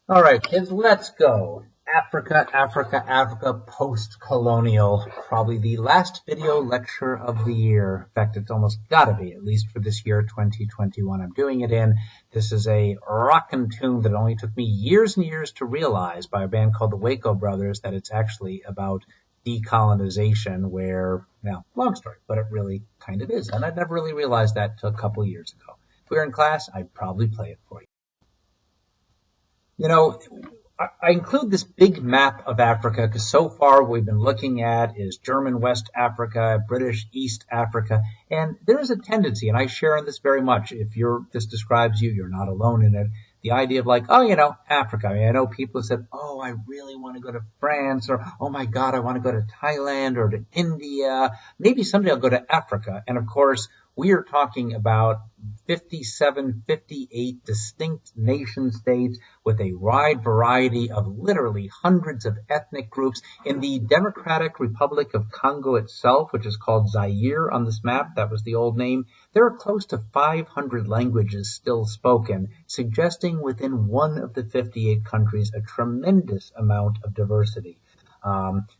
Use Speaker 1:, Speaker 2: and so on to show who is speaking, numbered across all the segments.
Speaker 1: All right, kids, let's go. Africa, post-colonial. Probably the last video lecture of the year. In fact, it's almost gotta be, at least for this year, 2021. I'm doing it in. This is a rockin' tune that only took me years and years to realize by a band called the Waco Brothers that it's actually about decolonization where, well, long story, but it really kind of is. And I'd never really realized that until a couple of years ago. If we were in class, I'd probably play it for you. You know, I include this big map of Africa because so far what we've been looking at is German West Africa, British East Africa, and there is a tendency, and I share in this very much, if this describes you, you're not alone in it, the idea of like, oh, Africa. I mean, I know people have said, oh, I really want to go to France, or, oh my God, I want to go to Thailand or to India. Maybe someday I'll go to Africa. And of course, we are talking about 57, 58 distinct nation states with a wide variety of literally hundreds of ethnic groups. In the Democratic Republic of Congo itself, which is called Zaire on this map, that was the old name, there are close to 500 languages still spoken, suggesting within one of the 58 countries a tremendous amount of diversity.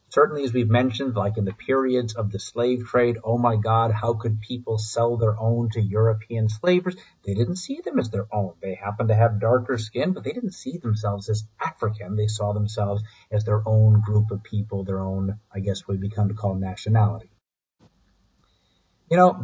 Speaker 1: Certainly, as we've mentioned, like in the periods of the slave trade, oh my God, how could people sell their own to European slavers? They didn't see them as their own. They happened to have darker skin, but they didn't see themselves as African. They saw themselves as their own group of people, their own, I guess we've become to call nationality.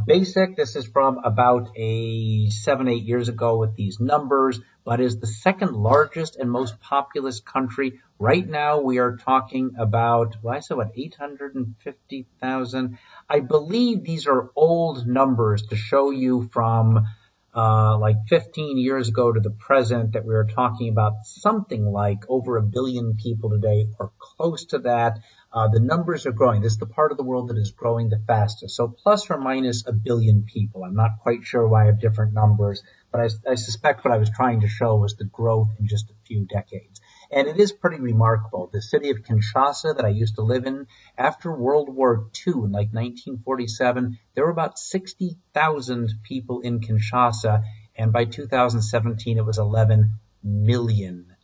Speaker 1: Basic, this is from about 7-8 years ago with these numbers, but is the second largest and most populous country. Right now we are talking about, 850,000. I believe these are old numbers to show you from like 15 years ago to the present that we are talking about something like over 1 billion people today or close to that. The numbers are growing. This is the part of the world that is growing the fastest. So plus or minus 1 billion people. I'm not quite sure why I have different numbers, but I suspect what I was trying to show was the growth in just a few decades. And it is pretty remarkable. The city of Kinshasa that I used to live in, after World War II in like 1947, there were about 60,000 people in Kinshasa, and by 2017 it was 11 million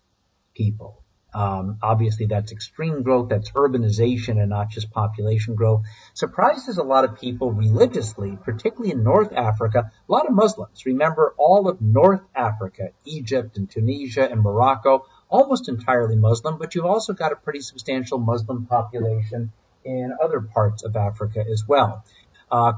Speaker 1: people. Obviously, that's extreme growth, that's urbanization and not just population growth. Surprises a lot of people religiously, particularly in North Africa, a lot of Muslims. Remember, all of North Africa, Egypt and Tunisia and Morocco, almost entirely Muslim, but you've also got a pretty substantial Muslim population in other parts of Africa as well.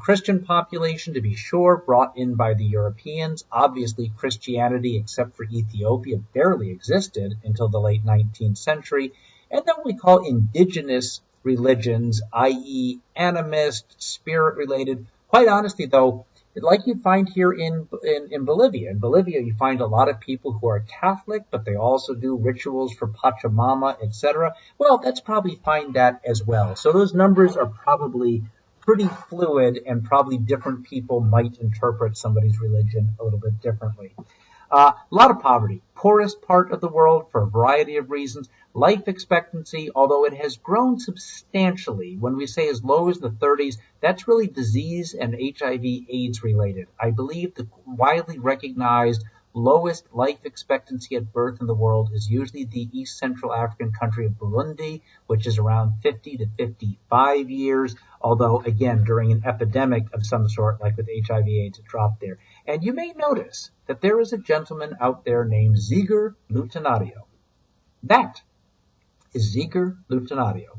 Speaker 1: Christian population, to be sure, brought in by the Europeans. Obviously, Christianity, except for Ethiopia, barely existed until the late 19th century. And then what we call indigenous religions, i.e. animist, spirit-related. Quite honestly, though, like you'd find here in Bolivia. In Bolivia, you find a lot of people who are Catholic, but they also do rituals for Pachamama, etc. Well, let's probably find that as well. So those numbers are probably pretty fluid, and probably different people might interpret somebody's religion a little bit differently. A lot of poverty. Poorest part of the world for a variety of reasons. Life expectancy, although it has grown substantially, when we say as low as the 30s, that's really disease and HIV/AIDS related. I believe the widely recognized lowest life expectancy at birth in the world is usually the East Central African country of Burundi, which is around 50 to 55 years, although, again, during an epidemic of some sort, like with HIV/AIDS, it dropped there. And you may notice that there is a gentleman out there named Ziger Lutenario. That is Ziger Lutenario.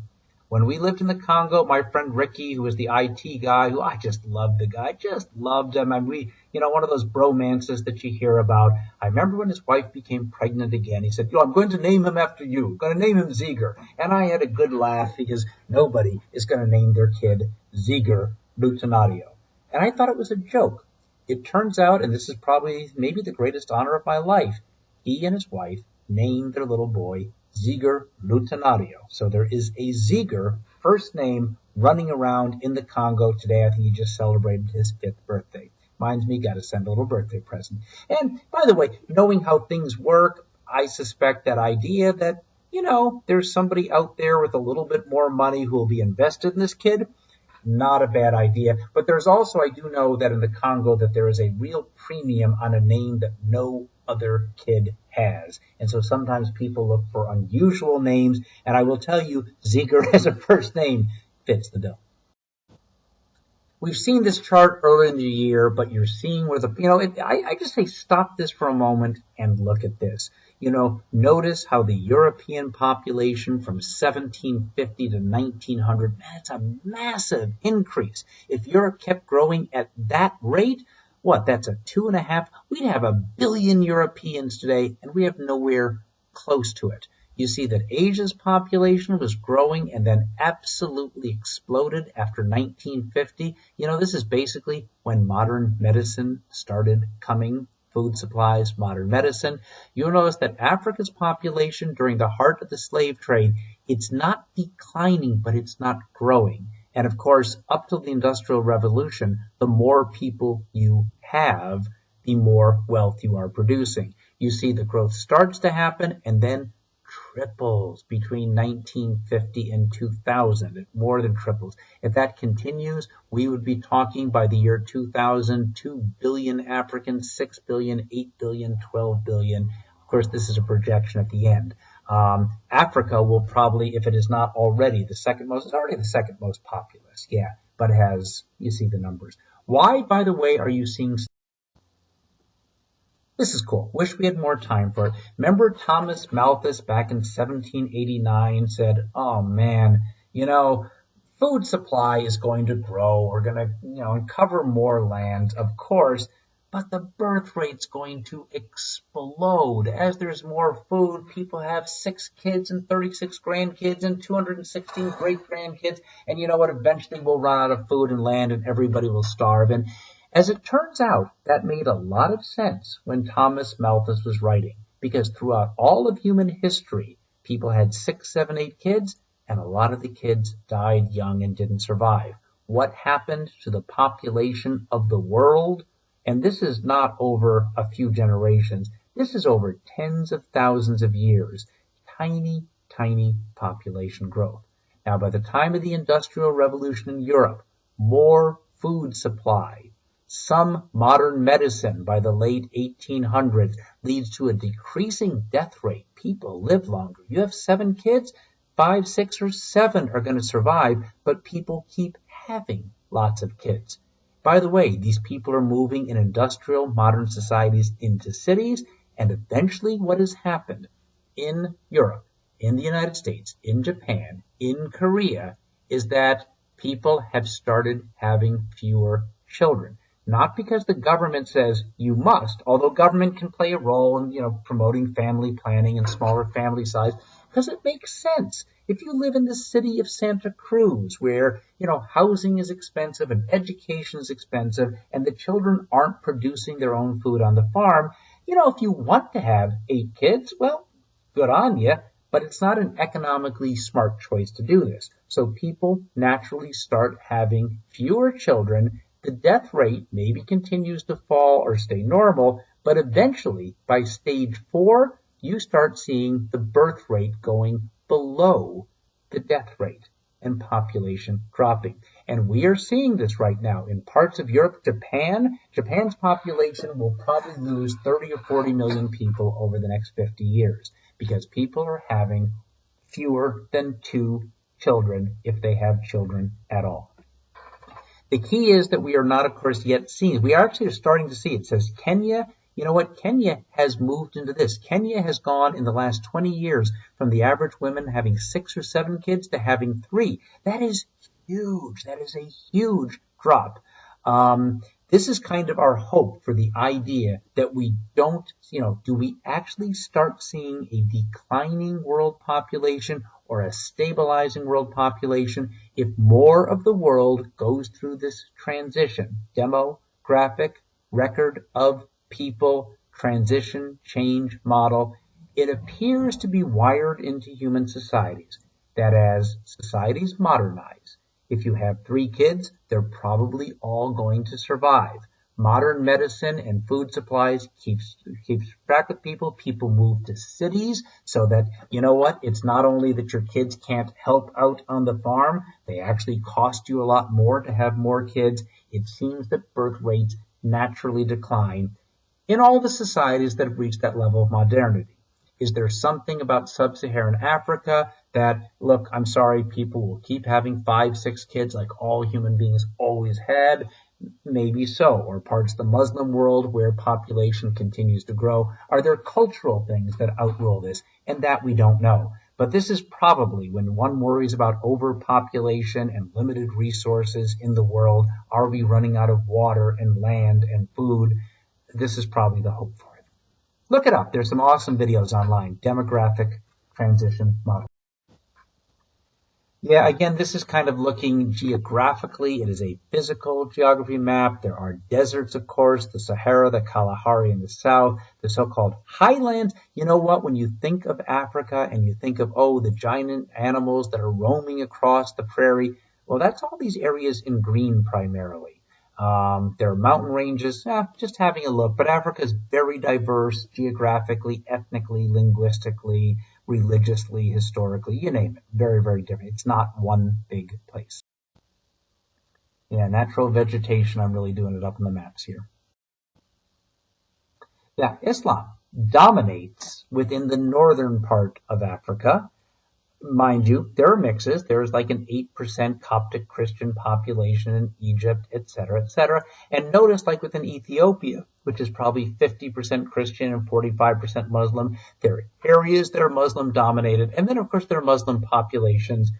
Speaker 1: When we lived in the Congo, my friend Ricky, who was the IT guy, who I just loved the guy, just loved him. And one of those bromances that you hear about. I remember when his wife became pregnant again, he said, I'm going to name him after you. I'm going to name him Ziger. And I had a good laugh because nobody is going to name their kid Ziger Lutenario. And I thought it was a joke. It turns out, and this is probably maybe the greatest honor of my life, he and his wife named their little boy Ziger Lutenario. So there is a Ziger first name running around in the Congo today. I think he just celebrated his 5th birthday. Reminds me, got to send a little birthday present. And by the way, knowing how things work, I suspect that idea that, there's somebody out there with a little bit more money who will be invested in this kid, not a bad idea. But there's also, I do know that in the Congo that there is a real premium on a name that no other kid has. And so sometimes people look for unusual names, and I will tell you, Ziegler as a first name fits the bill. We've seen this chart earlier in the year, but you're seeing where I just say stop this for a moment and look at this. Notice how the European population from 1750 to 1900, that's a massive increase. If Europe kept growing at that rate, that's a 2.5, we'd have 1 billion Europeans today, and we have nowhere close to it. You see that Asia's population was growing and then absolutely exploded after 1950. This is basically when modern medicine started coming, food supplies, modern medicine. You'll notice that Africa's population during the heart of the slave trade, it's not declining, but it's not growing. And of course, up till the Industrial Revolution, the more people you have, the more wealth you are producing. You see the growth starts to happen and then triples between 1950 and 2000. It more than triples. If that continues, we would be talking by the year 2000, 2 billion Africans, 6 billion, 8 billion, 12 billion. Of course, this is a projection at the end. Africa will probably, if it is not already the second most, it's already the second most populous, but you see the numbers. Why, by the way, are you seeing? This is cool. Wish we had more time for it. Remember Thomas Malthus back in 1789 said, oh man, food supply is going to grow. We're going to, uncover more land, of course, but the birth rate's going to explode. As there's more food, people have 6 kids and 36 grandkids and 216 great-grandkids, and you know what? Eventually we'll run out of food and land and everybody will starve. And as it turns out, that made a lot of sense when Thomas Malthus was writing, because throughout all of human history, people had 6, 7, 8 kids, and a lot of the kids died young and didn't survive. What happened to the population of the world? And this is not over a few generations. This is over tens of thousands of years. Tiny, tiny population growth. Now, by the time of the Industrial Revolution in Europe, more food supply, some modern medicine by the late 1800s leads to a decreasing death rate. People live longer. You have 7 kids, 5, 6, or 7 are going to survive, but people keep having lots of kids. By the way, these people are moving in industrial modern societies into cities, and eventually what has happened in Europe, in the United States, in Japan, in Korea, is that people have started having fewer children. Not because the government says you must, although government can play a role in, promoting family planning and smaller family size, because it makes sense. If you live in the city of Santa Cruz, where, housing is expensive and education is expensive, and the children aren't producing their own food on the farm, if you want to have 8 kids, well, good on you, but it's not an economically smart choice to do this. So people naturally start having fewer children. The death rate maybe continues to fall or stay normal, but eventually, by stage 4, you start seeing the birth rate going below the death rate and population dropping. And we are seeing this right now in parts of Europe. Japan's population will probably lose 30 or 40 million people over the next 50 years because people are having fewer than 2 children if they have children at all. The key is that we are not, of course, yet seeing. We are actually starting to see. It says Kenya. You know what? Kenya has moved into this. Kenya has gone in the last 20 years from the average woman having 6 or 7 kids to having 3. That is huge. That is a huge drop. This is kind of our hope for the idea that we don't, do we actually start seeing a declining world population or a stabilizing world population if more of the world goes through this transition, demographic record of people, transition, change, model? It appears to be wired into human societies that as societies modernize, if you have 3 kids, they're probably all going to survive. Modern medicine and food supplies keeps track with people. People move to cities so that, it's not only that your kids can't help out on the farm, they actually cost you a lot more to have more kids. It seems that birth rates naturally decline. in all the societies that have reached that level of modernity? Is there something about sub-Saharan Africa that, look, I'm sorry, people will keep having 5, 6 kids like all human beings always had? Maybe so. Or parts of the Muslim world where population continues to grow. Are there cultural things that outrule this? And that we don't know. But this is probably, when one worries about overpopulation and limited resources in the world, are we running out of water and land and food? This is probably the hope for it. Look it up. There's some awesome videos online. Demographic transition model. Yeah, again, this is kind of looking geographically. It is a physical geography map. There are deserts, of course, the Sahara, the Kalahari in the south, the so-called highlands. You know what? When you think of Africa and you think of, oh, the giant animals that are roaming across the prairie, well, that's all these areas in green primarily. There are mountain ranges, just having a look. But Africa is very diverse geographically, ethnically, linguistically, religiously, historically, you name it. Very, very different. It's not one big place. Yeah, natural vegetation, I'm really doing it up in the maps here. Yeah, Islam dominates within the northern part of Africa. Mind you, there are mixes. There's like an 8% Coptic Christian population in Egypt, etc., etc. And notice, like within Ethiopia, which is probably 50% Christian and 45% Muslim, there are areas that are Muslim dominated. And then, of course, there are Muslim populations,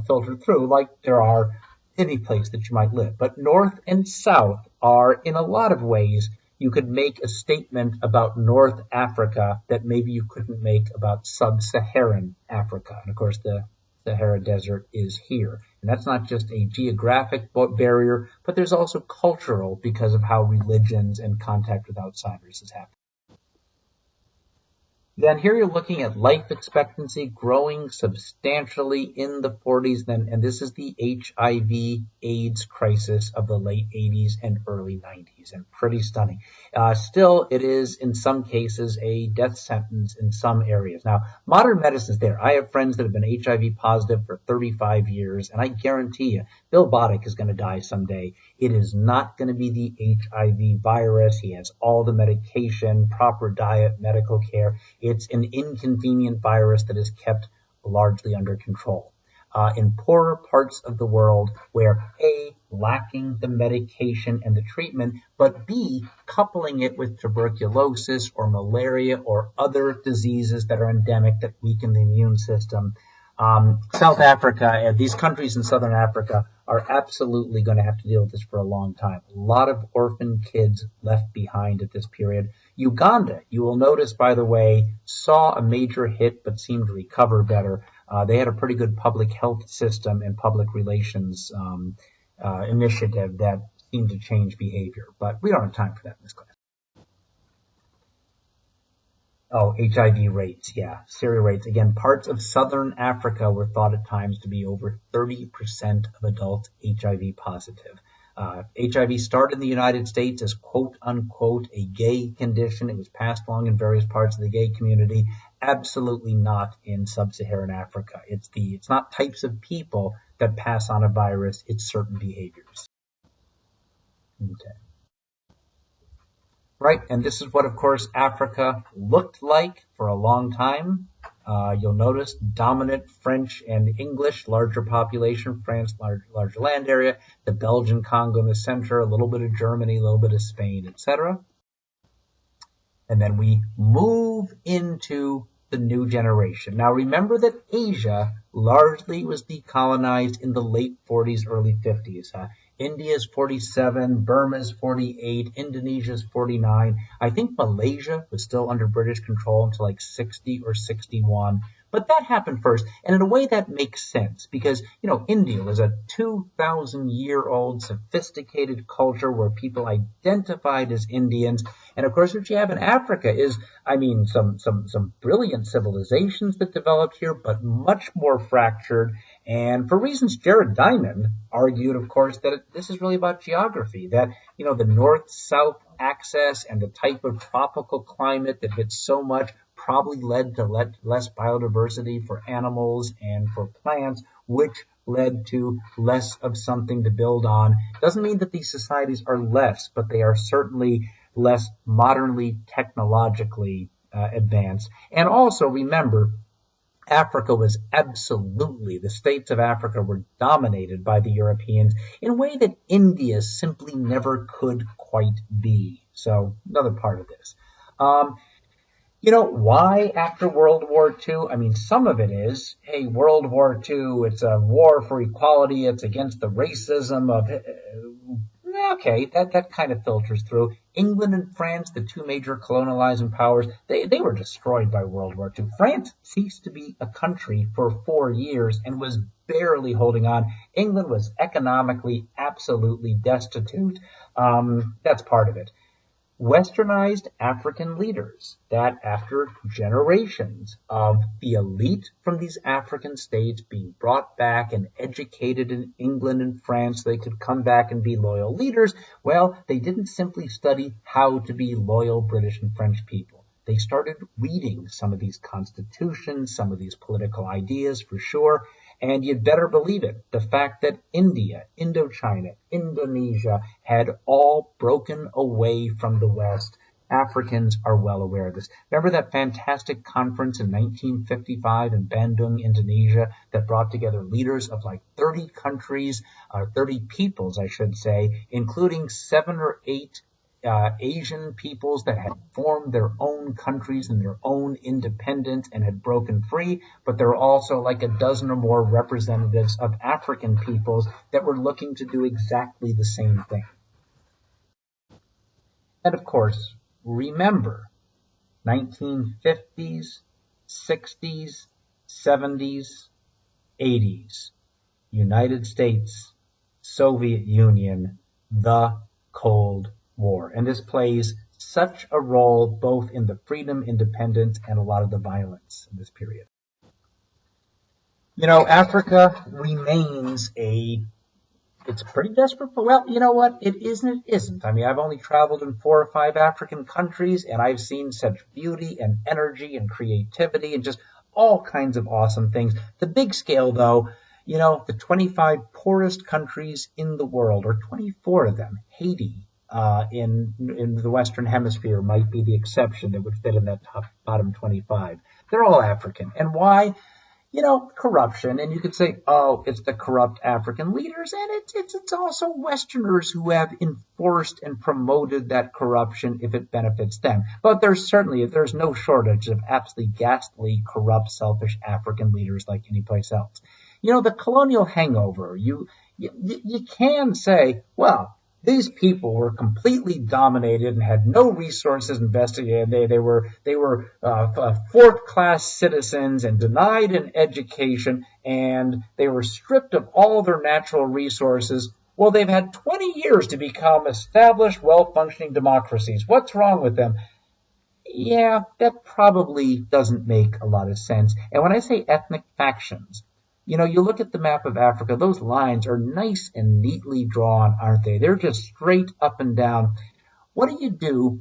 Speaker 1: filtered through, like there are any place that you might live. But North and South are, in a lot of ways, you could make a statement about North Africa that maybe you couldn't make about sub-Saharan Africa. And of course, the Sahara Desert is here. And that's not just a geographic barrier, but there's also cultural because of how religions and contact with outsiders has happened. Then here you're looking at life expectancy growing substantially in the 40s. And this is the HIV AIDS crisis of the late 80s and early 90s, and pretty stunning. Still, it is in some cases a death sentence in some areas. Now, modern medicine is there. I have friends that have been HIV positive for 35 years, and I guarantee you, Bill Boddick is going to die someday. It is not going to be the HIV virus. He has all the medication, proper diet, medical care. It's an inconvenient virus that is kept largely under control. In poorer parts of the world where A, lacking the medication and the treatment, but B, coupling it with tuberculosis or malaria or other diseases that are endemic that weaken the immune system. South Africa, these countries in Southern Africa are absolutely going to have to deal with this for a long time. A lot of orphan kids left behind at this period. Uganda, you will notice, by the way, saw a major hit but seemed to recover better. They had a pretty good public health system and public relations initiative that seemed to change behavior. But we don't have time for that in this class. Oh, HIV rates, yeah. Syria rates. Again, parts of southern Africa were thought at times to be over 30% of adults HIV positive. HIV started in the United States as quote-unquote a gay condition. It was passed along in various parts of the gay community. Absolutely not in sub-Saharan Africa. It's not types of people that pass on a virus. It's certain behaviors. Okay. Right, and this is what, of course, Africa looked like for a long time. You'll notice dominant French and English, larger population, France, larger land area, the Belgian Congo in the center, a little bit of Germany, a little bit of Spain, etc. And then we move into the new generation. Now remember that Asia largely was decolonized in the late 40s, early 50s. India's 47, Burma's 48, Indonesia's 49. I think Malaysia was still under British control until like 60 or 61. But that happened first, and in a way that makes sense because, India was a 2,000-year-old sophisticated culture where people identified as Indians. And of course, what you have in Africa is, some brilliant civilizations that developed here, but much more fractured. And for reasons Jared Diamond argued, of course, that this is really about geography, that, the north-south axis and the type of tropical climate that hits so much probably led to less biodiversity for animals and for plants, which led to less of something to build on. Doesn't mean that these societies are less, but they are certainly less modernly technologically advanced. And also remember, Africa was absolutely, the states of Africa were dominated by the Europeans in a way that India simply never could quite be. So another part of this. Why after World War II? I mean, some of it is, hey, World War II, it's a war for equality, it's against the racism of, okay, that kind of filters through. England and France, the two major colonializing powers, they were destroyed by World War II. France ceased to be a country for 4 years and was barely holding on. England was economically absolutely destitute. That's part of it. Westernized African leaders, that after generations of the elite from these African states being brought back and educated in England and France so they could come back and be loyal leaders, well, they didn't simply study how to be loyal British and French people. They started reading some of these constitutions, some of these political ideas for sure, and you'd better believe it, the fact that India, Indochina, Indonesia had all broken away from the West. Africans are well aware of this. Remember that fantastic conference in 1955 in Bandung, Indonesia, that brought together leaders of like 30 countries, 30 peoples, I should say, including 7 or 8 Asian peoples that had formed their own countries and their own independence and had broken free, but there were also like a dozen or more representatives of African peoples that were looking to do exactly the same thing. And of course, remember, 1950s, 60s, 70s, 80s, United States, Soviet Union, the Cold War. And this plays such a role both in the freedom, independence, and a lot of the violence in this period. Africa remains it's pretty desperate, but well, you know what? It isn't. I mean, I've only traveled in 4 or 5 African countries, and I've seen such beauty and energy and creativity and just all kinds of awesome things. The big scale, though, the 25 poorest countries in the world, or 24 of them, Haiti, in the Western Hemisphere might be the exception that would fit in that bottom 25. They're all African. And why? Corruption. And you could say, oh, it's the corrupt African leaders, and it's also Westerners who have enforced and promoted that corruption if it benefits them. But there's no shortage of absolutely ghastly, corrupt, selfish African leaders like any place else. The colonial hangover, you can say, well, these people were completely dominated and had no resources invested in. They were fourth-class citizens and denied an education, and they were stripped of all their natural resources. Well, they've had 20 years to become established, well-functioning democracies. What's wrong with them? Yeah, that probably doesn't make a lot of sense. And when I say ethnic factions, you look at the map of Africa, those lines are nice and neatly drawn, aren't they? They're just straight up and down. What do you do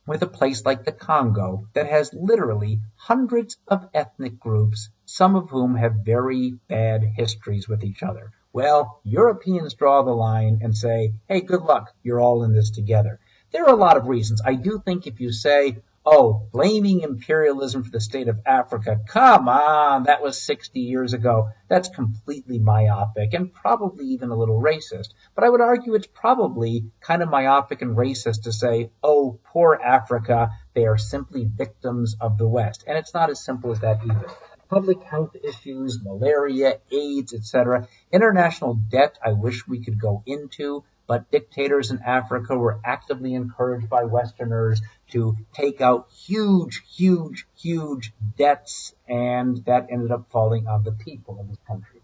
Speaker 1: with a place like the Congo that has literally hundreds of ethnic groups, some of whom have very bad histories with each other? Well, Europeans draw the line and say, hey, good luck, you're all in this together. There are a lot of reasons. I do think if you say, oh, blaming imperialism for the state of Africa, come on, that was 60 years ago. That's completely myopic and probably even a little racist. But I would argue it's probably kind of myopic and racist to say, oh, poor Africa, they are simply victims of the West. And it's not as simple as that either. Public health issues, malaria, AIDS, etc. International debt, I wish we could go into. But dictators in Africa were actively encouraged by Westerners to take out huge, huge, huge debts, and that ended up falling on the people of these countries.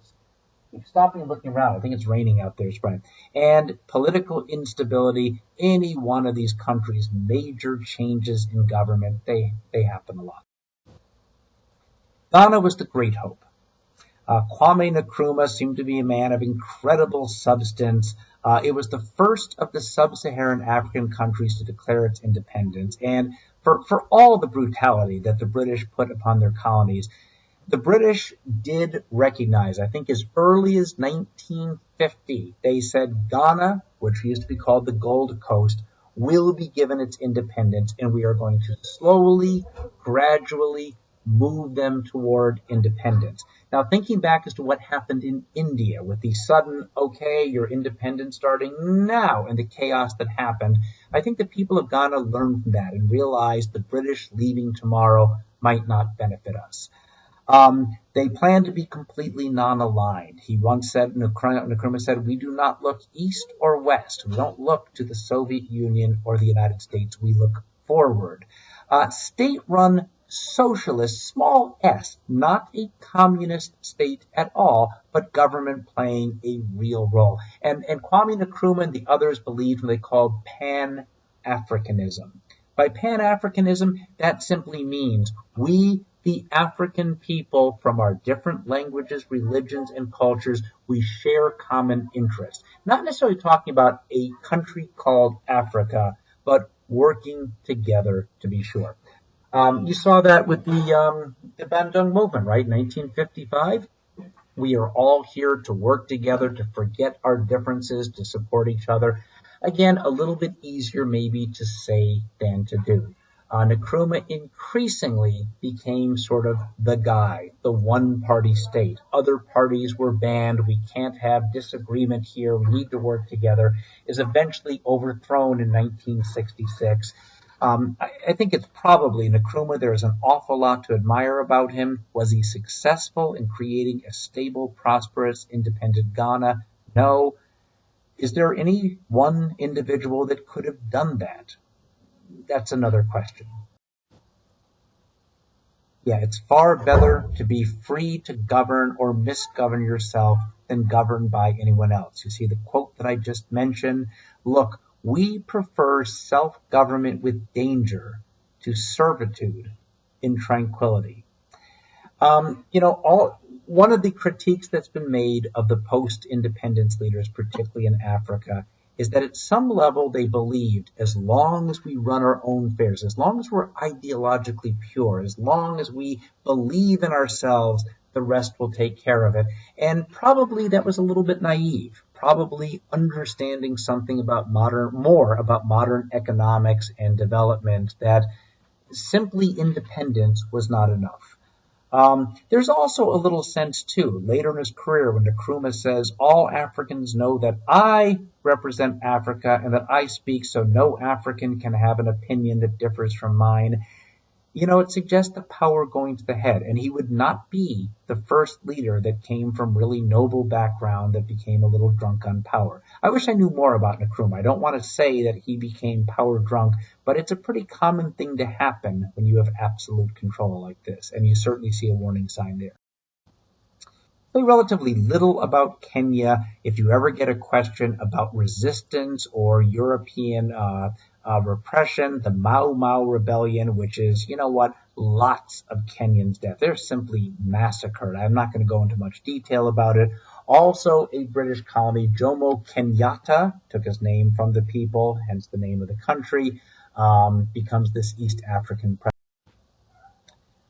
Speaker 1: Stop me looking around. I think it's raining out there, Brian. And political instability, any one of these countries, major changes in government, they happen a lot. Ghana was the great hope. Kwame Nkrumah seemed to be a man of incredible substance. It was the first of the sub-Saharan African countries to declare its independence. And for all the brutality that the British put upon their colonies, the British did recognize, I think as early as 1950, they said Ghana, which used to be called the Gold Coast, will be given its independence, and we are going to slowly, gradually move them toward independence. Now, thinking back as to what happened in India with the sudden, okay, your independence starting now, and the chaos that happened, I think the people of Ghana learned from that and realized the British leaving tomorrow might not benefit us. They plan to be completely non-aligned. He once said, Nkrumah said, we do not look east or west. We don't look to the Soviet Union or the United States. We look forward. State-run socialist, small s, not a communist state at all, but government playing a real role. And Kwame Nkrumah and the others believed what they called Pan-Africanism. By Pan-Africanism, that simply means we, the African people, from our different languages, religions, and cultures, we share common interests. Not necessarily talking about a country called Africa, but working together, to be sure. You saw that with the Bandung movement, right? 1955. We are all here to work together, to forget our differences, to support each other. Again, a little bit easier maybe to say than to do. Nkrumah increasingly became sort of the guy, the one-party state. Other parties were banned. We can't have disagreement here. We need to work together. Is eventually overthrown in 1966. I think it's probably Nkrumah. There's an awful lot to admire about him. Was he successful in creating a stable, prosperous, independent Ghana? No. Is there any one individual that could have done that? That's another question. Yeah, it's far better to be free to govern or misgovern yourself than governed by anyone else. You see the quote that I just mentioned? Look, we prefer self-government with danger to servitude in tranquility. One of the critiques that's been made of the post-independence leaders, particularly in Africa, is that at some level they believed as long as we run our own affairs, as long as we're ideologically pure, as long as we believe in ourselves, the rest will take care of it. And probably that was a little bit naive, probably understanding something about modern economics and development, that simply independence was not enough. There's also a little sense, too, later in his career when Nkrumah says, all Africans know that I represent Africa and that I speak, so no African can have an opinion that differs from mine. It suggests the power going to the head, and he would not be the first leader that came from really noble background that became a little drunk on power. I wish I knew more about Nkrumah. I don't want to say that he became power drunk, but it's a pretty common thing to happen when you have absolute control like this, and you certainly see a warning sign there. Relatively little about Kenya. If you ever get a question about resistance or European repression, the Mau Mau rebellion, which is, lots of Kenyans dead. They're simply massacred. I'm not going to go into much detail about it. Also, a British colony, Jomo Kenyatta, took his name from the people, hence the name of the country, becomes this East African president.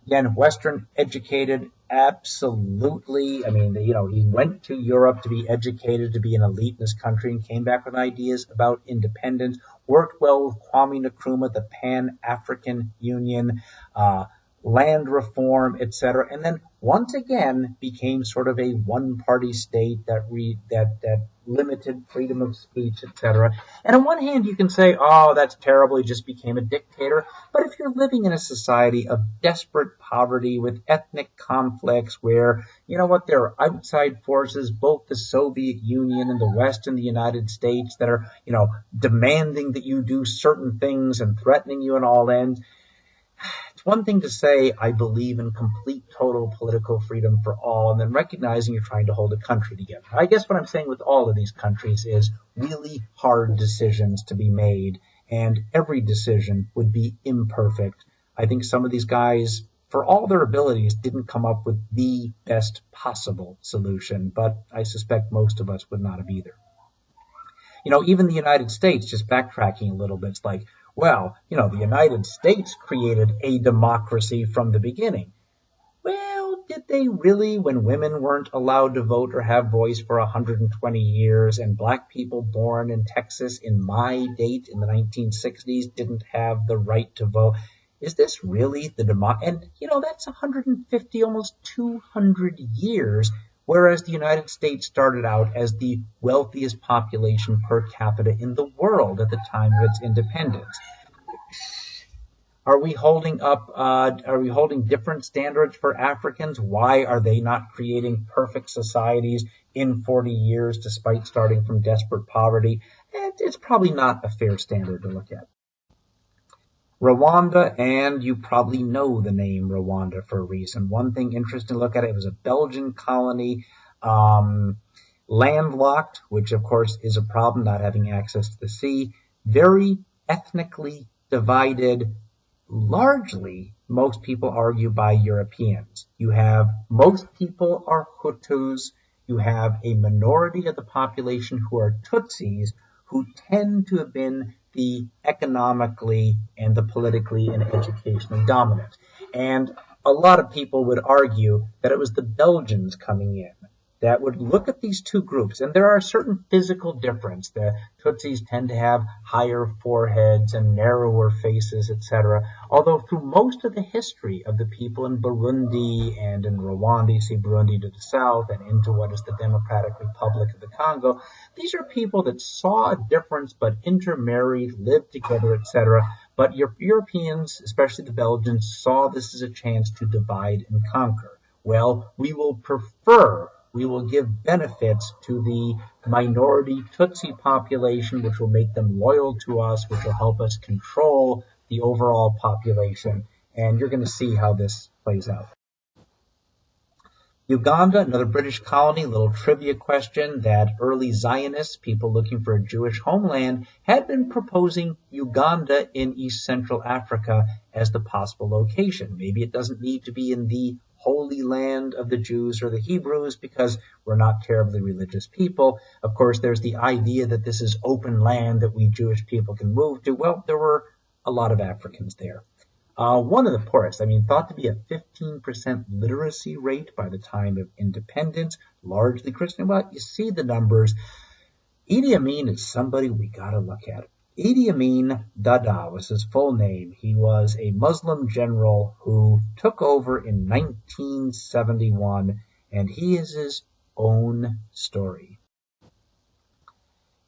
Speaker 1: Again, Western educated, absolutely. He went to Europe to be educated, to be an elite in this country, and came back with ideas about independence, worked well with Kwame Nkrumah, the Pan-African Union, land reform, etc., and then once again became sort of a one-party state that limited freedom of speech, etc. And on one hand, you can say, oh, that's terrible, he just became a dictator. But if you're living in a society of desperate poverty with ethnic conflicts where, there are outside forces, both the Soviet Union and the West and the United States, that are, demanding that you do certain things and threatening you on all ends, it's one thing to say, I believe in complete, total political freedom for all, and then recognizing you're trying to hold a country together. I guess what I'm saying with all of these countries is really hard decisions to be made, and every decision would be imperfect. I think some of these guys, for all their abilities, didn't come up with the best possible solution, but I suspect most of us would not have either. Even the United States, just backtracking a little bit, it's like, well, the United States created a democracy from the beginning. Well, did they really, when women weren't allowed to vote or have voice for 120 years and black people born in Texas in my date in the 1960s didn't have the right to vote? Is this really the democracy? And, that's 150, almost 200 years, whereas the United States started out as the wealthiest population per capita in the world at the time of its independence. Are we holding different standards for Africans? Why are they not creating perfect societies in 40 years despite starting from desperate poverty? It's probably not a fair standard to look at. Rwanda, and you probably know the name Rwanda for a reason. One thing interesting to look at, it was a Belgian colony, landlocked, which of course is a problem, not having access to the sea, very ethnically divided, largely, most people argue, by Europeans. You have most people are Hutus. You have a minority of the population who are Tutsis, who tend to have been the economically and the politically and educationally dominant. And a lot of people would argue that it was the Belgians coming in that would look at these two groups, and there are certain physical difference. The Tutsis tend to have higher foreheads and narrower faces, etc. Although through most of the history of the people in Burundi and in Rwanda, you see Burundi to the south and into what is the Democratic Republic of the Congo, these are people that saw a difference but intermarried, lived together, etc. But Europeans, especially the Belgians, saw this as a chance to divide and conquer. Well, we will give benefits to the minority Tutsi population, which will make them loyal to us, which will help us control the overall population. And you're going to see how this plays out. Uganda, another British colony, little trivia question, that early Zionists, people looking for a Jewish homeland, had been proposing Uganda in East Central Africa as the possible location. Maybe it doesn't need to be in the Holy Land of the Jews or the Hebrews because we're not terribly religious people. Of course, there's the idea that this is open land that we Jewish people can move to. Well, there were a lot of Africans there. One of the poorest, thought to be a 15% literacy rate by the time of independence, largely Christian. Well, you see the numbers. Idi Amin is somebody we gotta look at. Idi Amin Dada was his full name. He was a Muslim general who took over in 1971, and he is his own story.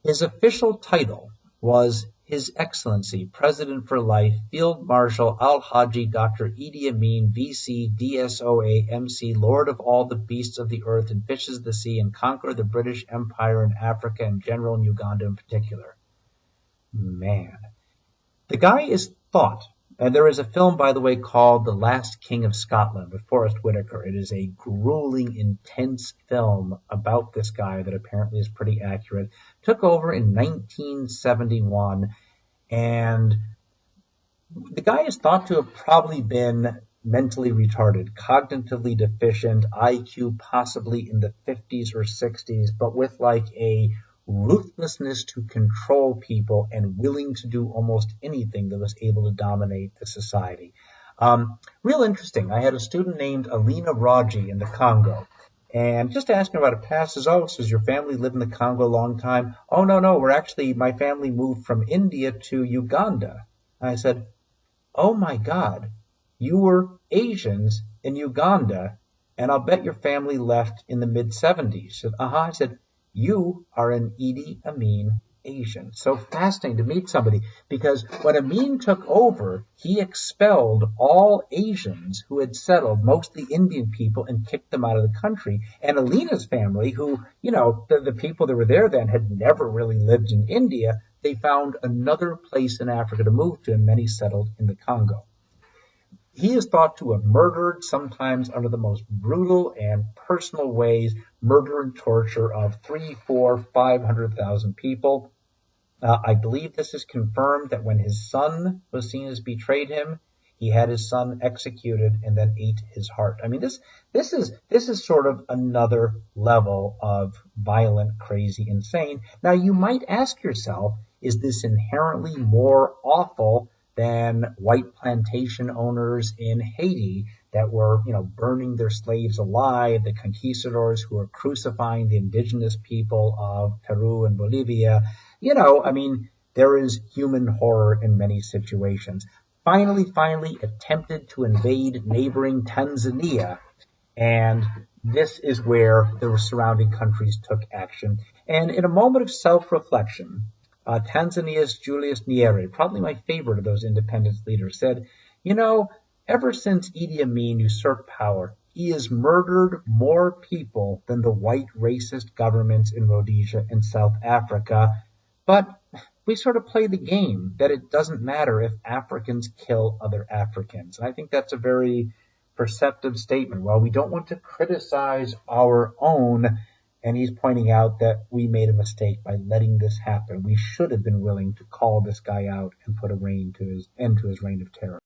Speaker 1: His official title was His Excellency, President for Life, Field Marshal Al-Haji Dr. Idi Amin, VC, DSOA, MC, Lord of all the beasts of the earth and fishes of the sea, and conqueror the British Empire in Africa and general in Uganda in particular. Man. The guy is thought, and there is a film, by the way, called The Last King of Scotland with Forrest Whitaker. It is a grueling, intense film about this guy that apparently is pretty accurate. Took over in 1971, and the guy is thought to have probably been mentally retarded, cognitively deficient, IQ possibly in the 50s or 60s, but with like a ruthlessness to control people and willing to do almost anything that was able to dominate the society. Real interesting. I had a student named Alina Raji in the Congo, and just asking about it past, says, does your family live in the Congo a long time? Oh, no, my family moved from India to Uganda. And I said, oh my God, you were Asians in Uganda, and I'll bet your family left in the mid-70s. She said, I said, you are an Idi Amin Asian. So fascinating to meet somebody, because when Amin took over, he expelled all Asians who had settled, mostly Indian people, and kicked them out of the country. And Alina's family, who, the people that were there then had never really lived in India, they found another place in Africa to move to, and many settled in the Congo. He is thought to have murdered, sometimes under the most brutal and personal ways, murder and torture of 300,000, 400,000, 500,000 people. I believe this is confirmed that when his son was seen as betrayed him, he had his son executed and then ate his heart. This is sort of another level of violent, crazy, insane. Now, you might ask yourself, is this inherently more awful than white plantation owners in Haiti that were, burning their slaves alive, the conquistadors who were crucifying the indigenous people of Peru and Bolivia. There is human horror in many situations. Finally attempted to invade neighboring Tanzania, and this is where the surrounding countries took action. And in a moment of self-reflection, Tanzania's Julius Nyerere, probably my favorite of those independence leaders, said, ever since Idi Amin usurped power, he has murdered more people than the white racist governments in Rhodesia and South Africa. But we sort of play the game that it doesn't matter if Africans kill other Africans. And I think that's a very perceptive statement. Well, we don't want to criticize our own, and he's pointing out that we made a mistake by letting this happen. We should have been willing to call this guy out and put end to his reign of terror.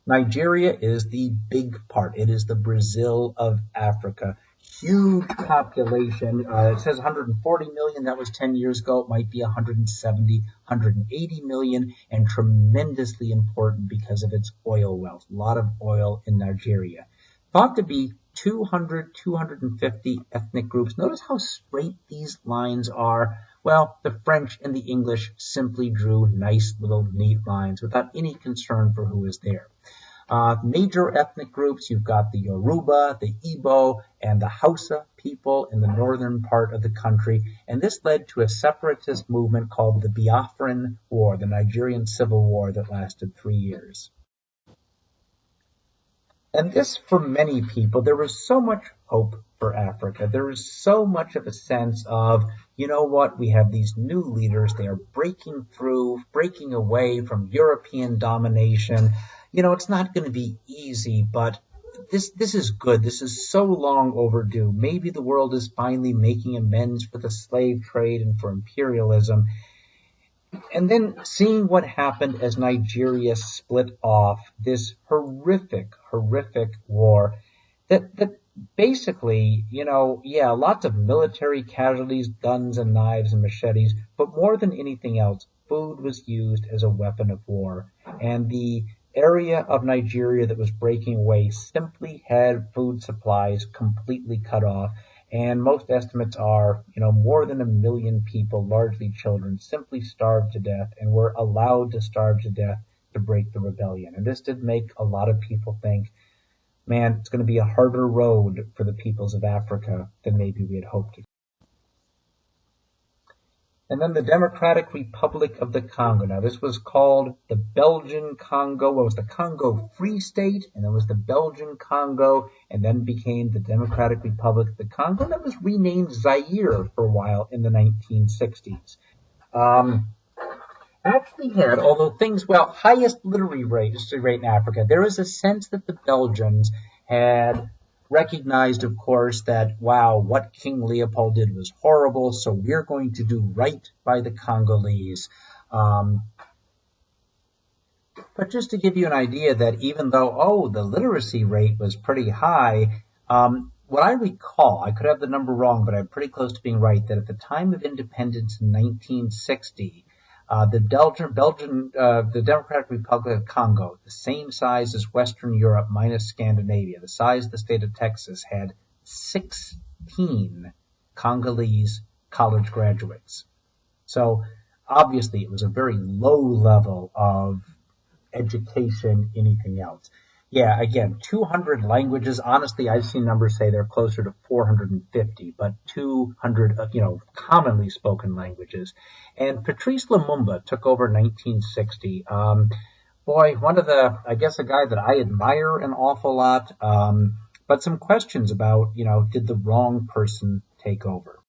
Speaker 1: Nigeria is the big part. It is the Brazil of Africa. Huge population. It says 140 million. That was 10 years ago. It might be 170, 180 million, and tremendously important because of its oil wealth. A lot of oil in Nigeria. Thought to be 200, 250 ethnic groups. Notice how straight these lines are. Well, the French and the English simply drew nice little neat lines without any concern for who is there. Major ethnic groups, you've got the Yoruba, the Igbo, and the Hausa people in the northern part of the country. And this led to a separatist movement called the Biafran War, the Nigerian Civil War that lasted 3 years. And this, for many people, there was so much hope for Africa. There was so much of a sense of, we have these new leaders. They are breaking away from European domination. It's not going to be easy, but this is good. This is so long overdue. Maybe the world is finally making amends for the slave trade and for imperialism. And then seeing what happened as Nigeria split off, this horrific war that basically, lots of military casualties, guns and knives and machetes, but more than anything else, food was used as a weapon of war. And the area of Nigeria that was breaking away simply had food supplies completely cut off. And most estimates are, more than 1 million people, largely children, simply starved to death and were allowed to starve to death to break the rebellion. And this did make a lot of people think, man, it's going to be a harder road for the peoples of Africa than maybe we had hoped. And then the Democratic Republic of the Congo. Now, this was called the Belgian Congo. Well, it was the Congo Free State, and then was the Belgian Congo, and then became the Democratic Republic of the Congo. And that was renamed Zaire for a while in the 1960s. Actually had, highest literacy rate in Africa. There is a sense that the Belgians had recognized, of course, that, wow, what King Leopold did was horrible, so we're going to do right by the Congolese. But just to give you an idea that even though, the literacy rate was pretty high, what I recall, I could have the number wrong, but I'm pretty close to being right, that at the time of independence in 1960, the Democratic Republic of Congo, the same size as Western Europe minus Scandinavia, the size of the state of Texas, had 16 Congolese college graduates. So obviously it was a very low level of education, anything else. Yeah, again, 200 languages. Honestly, I've seen numbers say they're closer to 450, but 200, commonly spoken languages. And Patrice Lumumba took over in 1960. A guy that I admire an awful lot. But some questions about, did the wrong person take over?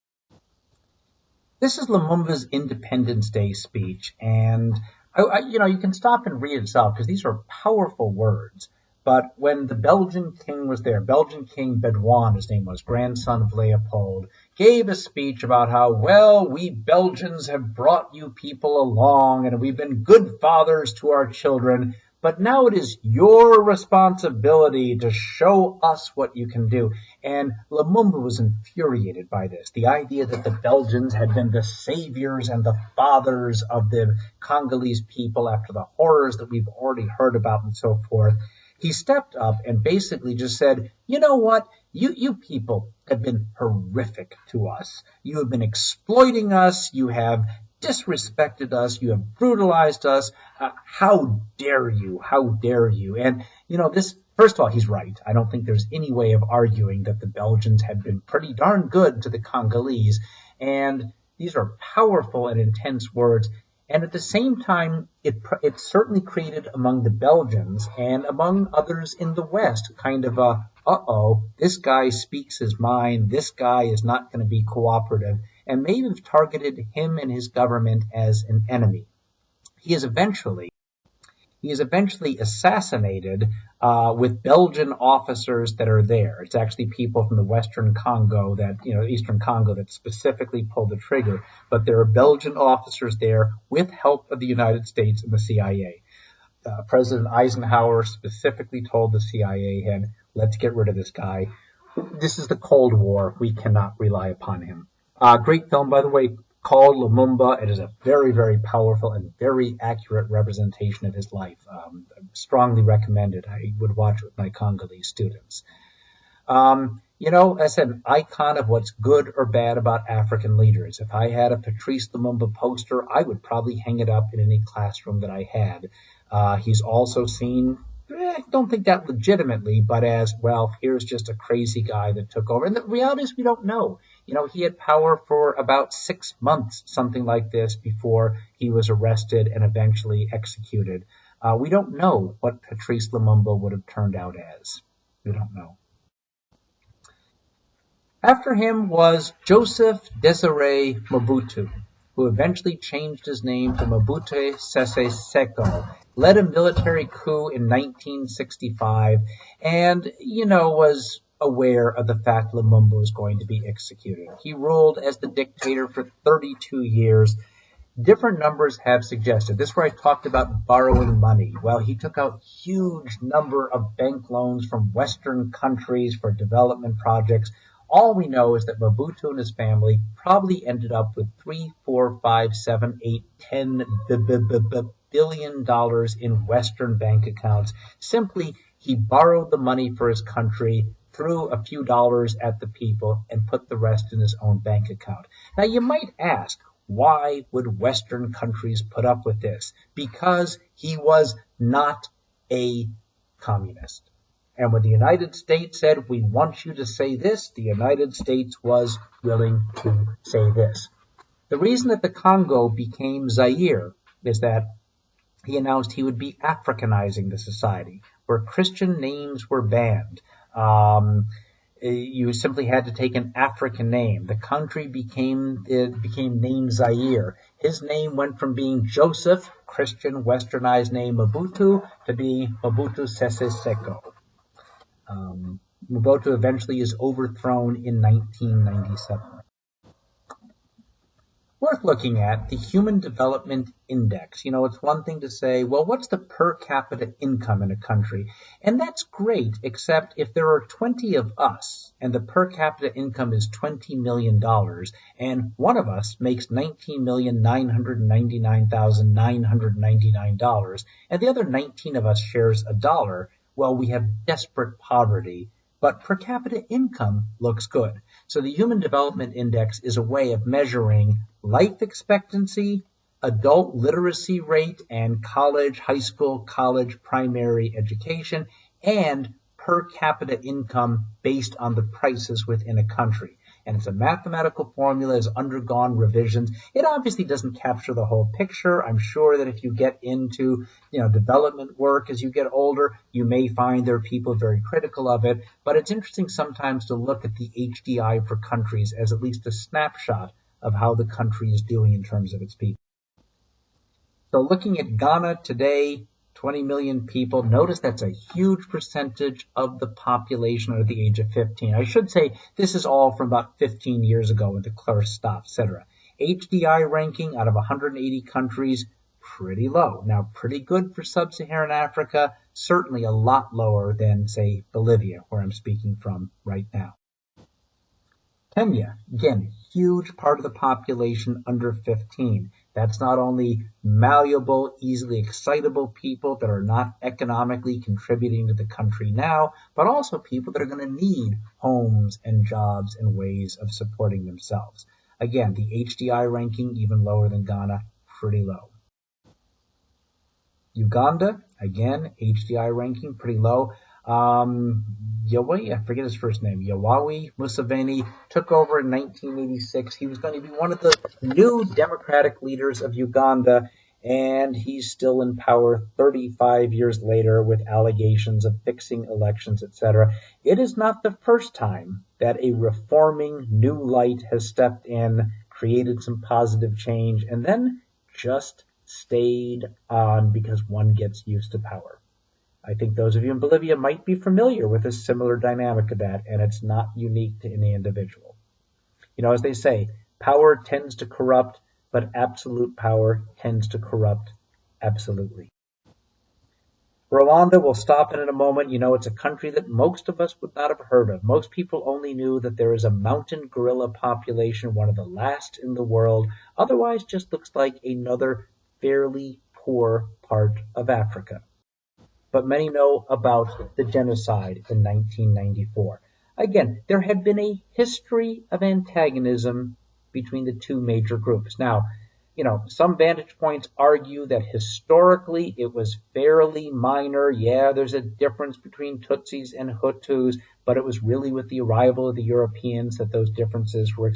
Speaker 1: This is Lumumba's Independence Day speech, and you can stop and read it yourself because these are powerful words. But when the Belgian king was there, Belgian King Bedouin, his name was, grandson of Leopold, gave a speech about how, we Belgians have brought you people along and we've been good fathers to our children, but now it is your responsibility to show us what you can do. And Lumumba was infuriated by this. The idea that the Belgians had been the saviors and the fathers of the Congolese people after the horrors that we've already heard about and so forth. He stepped up and basically just said, you know what? You people have been horrific to us. You have been exploiting us. You have disrespected us. You have brutalized us. How dare you? How dare you? And, this, first of all, he's right. I don't think there's any way of arguing that the Belgians had been pretty darn good to the Congolese. And these are powerful and intense words. And at the same time, it certainly created among the Belgians and among others in the West kind of this guy speaks his mind, this guy is not going to be cooperative, and may have targeted him and his government as an enemy. He is eventually assassinated with Belgian officers that are there. It's actually people from the Western Congo Eastern Congo that specifically pulled the trigger. But there are Belgian officers there with help of the United States and the CIA. President Eisenhower specifically told the CIA head, let's get rid of this guy. This is the Cold War. We cannot rely upon him. Great film, by the way, called Lumumba. It is a very, very powerful and very accurate representation of his life. Strongly recommended. I would watch it with my Congolese students. As an icon of what's good or bad about African leaders. If I had a Patrice Lumumba poster, I would probably hang it up in any classroom that I had. He's also seen, don't think that legitimately, but as, well, here's just a crazy guy that took over. And the reality is we don't know. He had power for about 6 months, something like this, before he was arrested and eventually executed. We don't know what Patrice Lumumba would have turned out as. We don't know. After him was Joseph Désiré Mobutu, who eventually changed his name to Mobutu Sese Seko, led a military coup in 1965, and, was aware of the fact Lumumba was going to be executed. He ruled as the dictator for 32 years. Different numbers have suggested. This is where I talked about borrowing money. Well, he took out huge number of bank loans from Western countries for development projects. All we know is that Mobutu and his family probably ended up with $3, $4, $5, $7, $8, $10 billion in Western bank accounts. Simply, he borrowed the money for his country, threw a few dollars at the people, and put the rest in his own bank account. Now, you might ask, why would Western countries put up with this? Because he was not a communist. And when the United States said, we want you to say this, the United States was willing to say this. The reason that the Congo became Zaire is that he announced he would be Africanizing the society, where Christian names were banned. You simply had to take an African name. The country became named Zaire. His name went from being Joseph, Christian westernized name Mobutu, to being Mobutu Sese Seko. Mobutu eventually is overthrown in 1997. Worth looking at, the Human Development Index. It's one thing to say, well, what's the per capita income in a country? And that's great, except if there are 20 of us, and the per capita income is $20 million, and one of us makes $19,999,999, and the other 19 of us shares $1, well, we have desperate poverty, but per capita income looks good. So the Human Development Index is a way of measuring life expectancy, adult literacy rate, and college, high school, college, primary education, and per capita income based on the prices within a country. And it's a mathematical formula, has undergone revisions. It obviously doesn't capture the whole picture. I'm sure that if you get into, development work as you get older, you may find there are people very critical of it. But it's interesting sometimes to look at the HDI for countries as at least a snapshot of how the country is doing in terms of its people. So looking at Ghana today, 20 million people. Notice that's a huge percentage of the population under the age of 15. I should say this is all from about 15 years ago with the Clark stop, etc. HDI ranking out of 180 countries, pretty low. Now, pretty good for sub-Saharan Africa, certainly a lot lower than, say, Bolivia, where I'm speaking from right now. Kenya, again, huge part of the population under 15. That's not only malleable, easily excitable people that are not economically contributing to the country now, but also people that are going to need homes and jobs and ways of supporting themselves. Again, the HDI ranking even lower than Ghana, pretty low. Uganda, again, HDI ranking pretty low. I forget his first name, Yoweri Museveni, took over in 1986. He was going to be one of the new democratic leaders of Uganda, and he's still in power 35 years later with allegations of fixing elections, etc. It is not the first time that a reforming new light has stepped in, created some positive change, and then just stayed on because one gets used to power. I think those of you in Bolivia might be familiar with a similar dynamic of that, and it's not unique to any individual. As they say, power tends to corrupt, but absolute power tends to corrupt absolutely. Rwanda, we'll stop in a moment. It's a country that most of us would not have heard of. Most people only knew that there is a mountain gorilla population, one of the last in the world. Otherwise, just looks like another fairly poor part of Africa. But many know about the genocide in 1994. Again, there had been a history of antagonism between the two major groups. Now, some vantage points argue that historically it was fairly minor. Yeah, there's a difference between Tutsis and Hutus, but it was really with the arrival of the Europeans that those differences were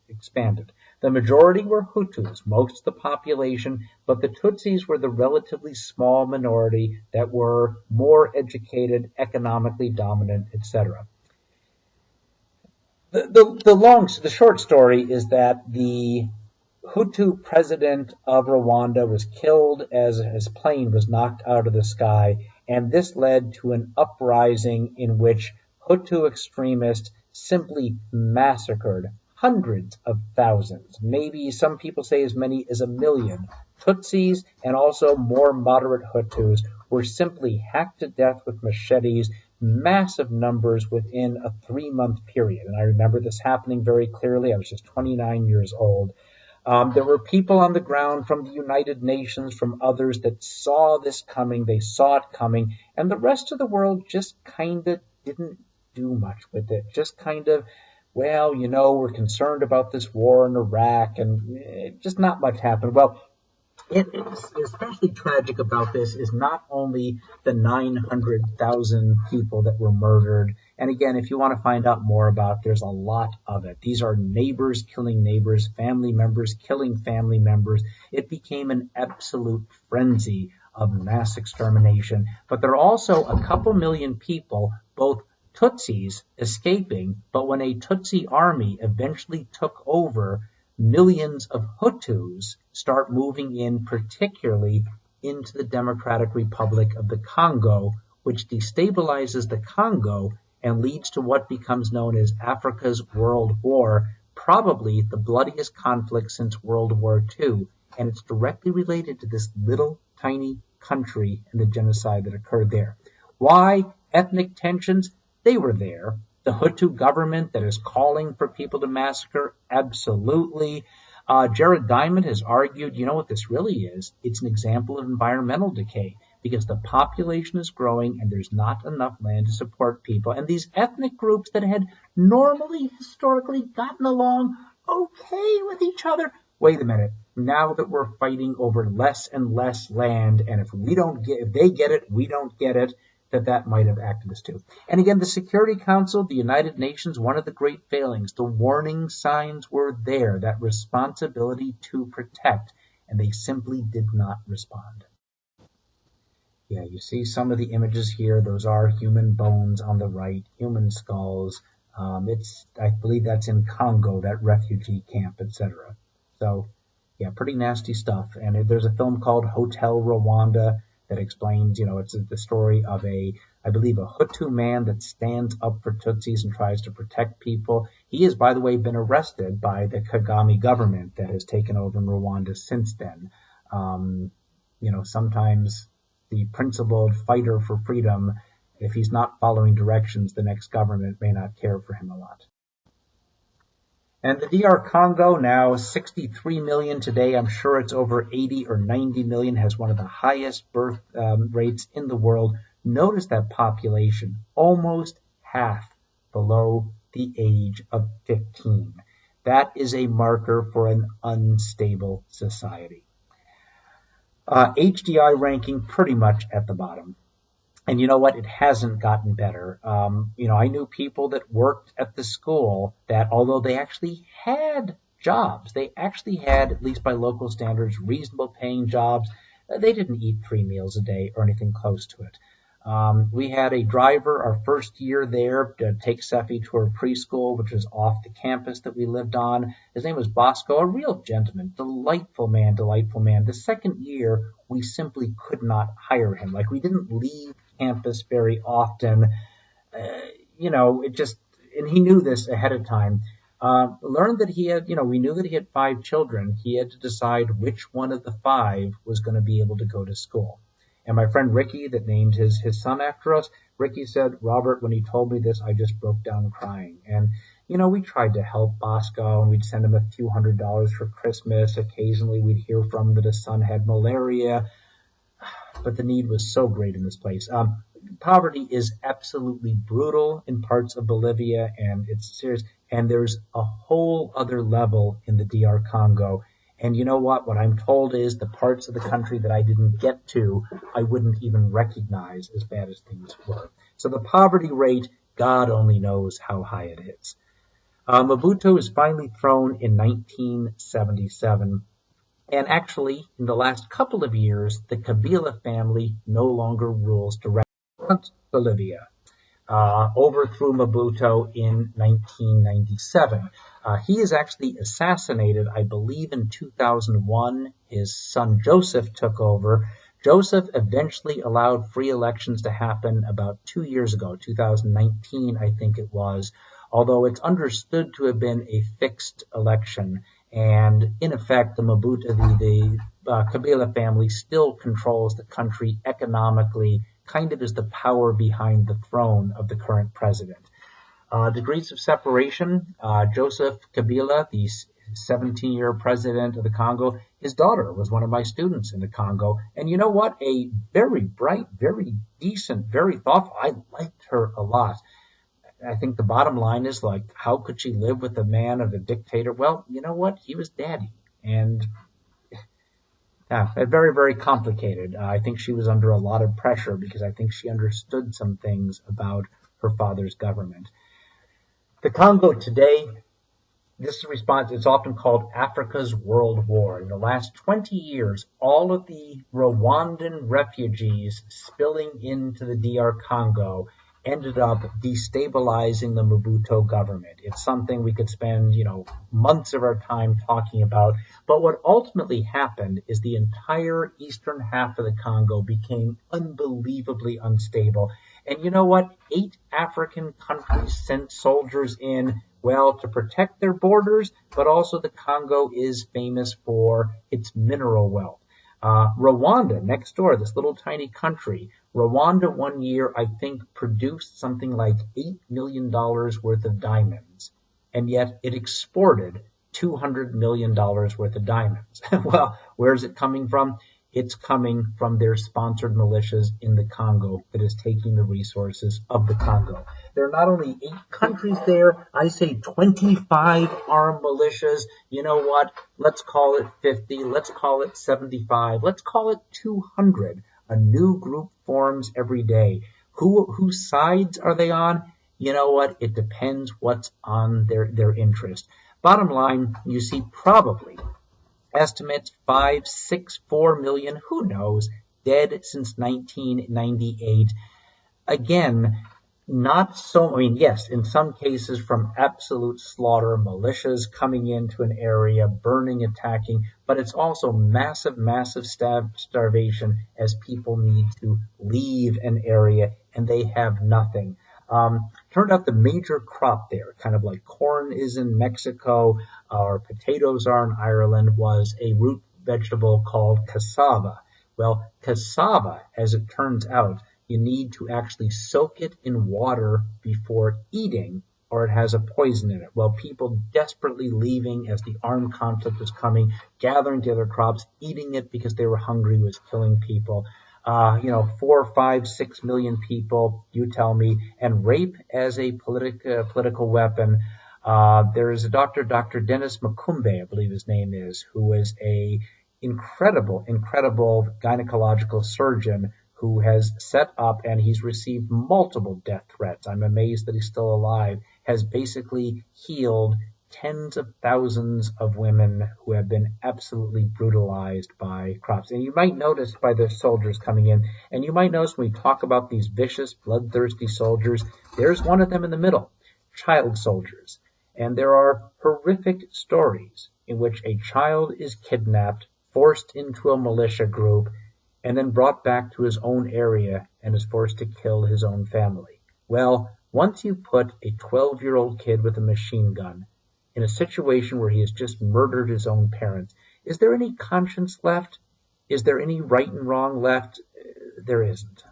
Speaker 1: expanded. The majority were Hutus, most of the population, but the Tutsis were the relatively small minority that were more educated, economically dominant, etc. The short story is that the Hutu president of Rwanda was killed as his plane was knocked out of the sky, and this led to an uprising in which Hutu extremists simply massacred hundreds of thousands, maybe some people say as many as 1 million. Tutsis and also more moderate Hutus were simply hacked to death with machetes, massive numbers within a 3-month period. And I remember this happening very clearly. I was just 29 years old. There were people on the ground from the United Nations, from others that saw this coming. They saw it coming. And the rest of the world just kind of didn't do much with it. Just kind of, we're concerned about this war in Iraq, and just not much happened. Well, it is especially tragic about this is not only the 900,000 people that were murdered. And again, if you want to find out more about, there's a lot of it. These are neighbors killing neighbors, family members killing family members. It became an absolute frenzy of mass extermination. But there are also a couple million people, both Tutsis escaping, but when a Tutsi army eventually took over, millions of Hutus start moving in, particularly into the Democratic Republic of the Congo, which destabilizes the Congo and leads to what becomes known as Africa's World War, probably the bloodiest conflict since World War II. And it's directly related to this little tiny country and the genocide that occurred there. Why? Ethnic tensions? They were there. The Hutu government that is calling for people to massacre? Absolutely. Jared Diamond has argued, what this really is? It's an example of environmental decay because the population is growing and there's not enough land to support people. And these ethnic groups that had normally, historically gotten along okay with each other, wait a minute. Now that we're fighting over less and less land, and if they get it, we don't get it, that might have activists too. And again, the Security Council, the United Nations, one of the great failings, the warning signs were there, that responsibility to protect, and they simply did not respond. Yeah, you see some of the images here. Those are human bones on the right, human skulls. I believe that's in Congo, that refugee camp, etc. So, yeah, pretty nasty stuff. And there's a film called Hotel Rwanda that explains, it's the story of I believe a Hutu man that stands up for Tutsis and tries to protect people. He has, by the way, been arrested by the Kagame government that has taken over in Rwanda since then. sometimes the principled fighter for freedom, if he's not following directions, the next government may not care for him a lot. And the DR Congo, now 63 million today, I'm sure it's over 80 or 90 million, has one of the highest birth rates in the world. Notice that population, almost half below the age of 15. That is a marker for an unstable society. HDI ranking pretty much at the bottom. And you know what? It hasn't gotten better. I knew people that worked at the school that, although they actually had jobs, they actually had, at least by local standards, reasonable paying jobs, they didn't eat 3 meals a day or anything close to it. We had a driver our first year there to take Seffi to her preschool, which was off the campus that we lived on. His name was Bosco, a real gentleman, delightful man. The second year, we simply could not hire him. Like, we didn't leave campus very often. And he knew this ahead of time. Learned that he had, we knew that he had 5 children. He had to decide which one of the 5 was going to be able to go to school. And my friend Ricky, that named his son after us, Ricky said, Robert, when he told me this, I just broke down crying. And, we tried to help Bosco, and we'd send him a few $100s for Christmas. Occasionally we'd hear from him that his son had malaria. But the need was so great in this place. Poverty is absolutely brutal in parts of Bolivia, and it's serious. And there's a whole other level in the DR Congo. And you know what? What I'm told is the parts of the country that I didn't get to, I wouldn't even recognize, as bad as things were. So the poverty rate, God only knows how high it is. Mobutu was finally thrown in 1977. And actually, in the last couple of years, the Kabila family no longer rules directly Bolivia. Overthrew Mobutu in 1997. He is actually assassinated, I believe, in 2001. His son Joseph took over. Joseph eventually allowed free elections to happen about 2 years ago, 2019, I think it was, although it's understood to have been a fixed election. And in effect, the Kabila family still controls the country economically, kind of is the power behind the throne of the current president. Degrees of separation, Joseph Kabila, the 17-year president of the Congo, his daughter was one of my students in the Congo. And you know what? A very bright, very decent, very thoughtful. I liked her a lot. I think the bottom line is, like, how could she live with a man of a dictator? Well, you know what? He was daddy. And very, very complicated. I think she was under a lot of pressure because I think she understood some things about her father's government. The Congo today, this response, it's often called Africa's World War. In the last 20 years, all of the Rwandan refugees spilling into the DR Congo ended up destabilizing the Mobutu government. It's something we could spend, months of our time talking about. But what ultimately happened is the entire eastern half of the Congo became unbelievably unstable. And you know what? 8 African countries sent soldiers in, well, to protect their borders, but also the Congo is famous for its mineral wealth. Rwanda, next door, this little tiny country, Rwanda one year, I think, produced something like $8 million worth of diamonds, and yet it exported $200 million worth of diamonds. Well, where is it coming from? It's coming from their sponsored militias in the Congo that is taking the resources of the Congo. There are not only 8 countries there, I say 25 armed militias. You know what? Let's call it 50. Let's call it 75. Let's call it 200. A new group forms every day. Whose sides are they on? You know what? It depends what's on their interest. Bottom line, you see probably estimates 5, 6, 4 million, who knows, dead since 1998. Again, not so, yes, in some cases from absolute slaughter, militias coming into an area, burning, attacking, but it's also massive, massive starvation as people need to leave an area and they have nothing. Turned out the major crop there, kind of like corn is in Mexico or potatoes are in Ireland, was a root vegetable called cassava, Well, cassava, as it turns out, you need to actually soak it in water before eating, or it has a poison in it. Well, people desperately leaving as the armed conflict was coming, gathering together crops, eating it because they were hungry, was killing people. 4, 5, 6 million people, you tell me, and rape as a political weapon. There is a doctor, Dr. Dennis Makumbe, I believe his name is, who is a incredible gynecological surgeon who has set up, and he's received multiple death threats. I'm amazed that he's still alive, has basically healed tens of thousands of women who have been absolutely brutalized by crops. And you might notice by the soldiers coming in, and you might notice when we talk about these vicious, bloodthirsty soldiers, there's one of them in the middle, child soldiers. And there are horrific stories in which a child is kidnapped, forced into a militia group, and then brought back to his own area and is forced to kill his own family. Well, once you put a 12-year-old kid with a machine gun in a situation where he has just murdered his own parents, is there any conscience left? Is there any right and wrong left? There isn't.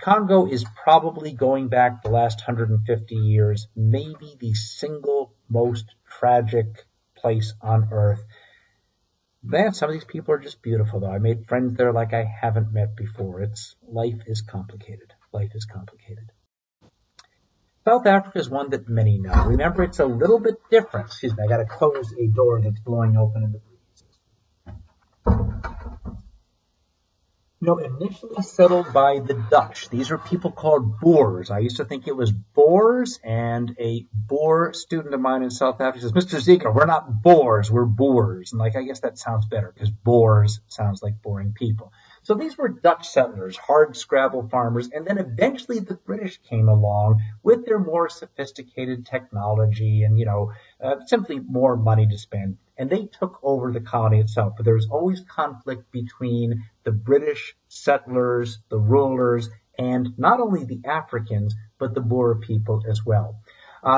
Speaker 1: Congo is probably, going back the last 150 years, maybe the single most tragic place on earth. Man, some of these people are just beautiful, though. I made friends there like I haven't met before. Life is complicated. Life is complicated. South Africa is one that many know. Remember, it's a little bit different. Excuse me, I got to close a door that's blowing open in the breeze. Initially settled by the Dutch. These are people called Boers. I used to think it was Boers, and a Boer student of mine in South Africa says, Mr. Ziegler, we're not Boers, we're Boers. And I guess that sounds better, because Boers sounds like boring people. So these were Dutch settlers, hard scrabble farmers, and then eventually the British came along with their more sophisticated technology and, simply more money to spend. And they took over the colony itself. But there was always conflict between the British settlers, the rulers, and not only the Africans, but the Boer people as well.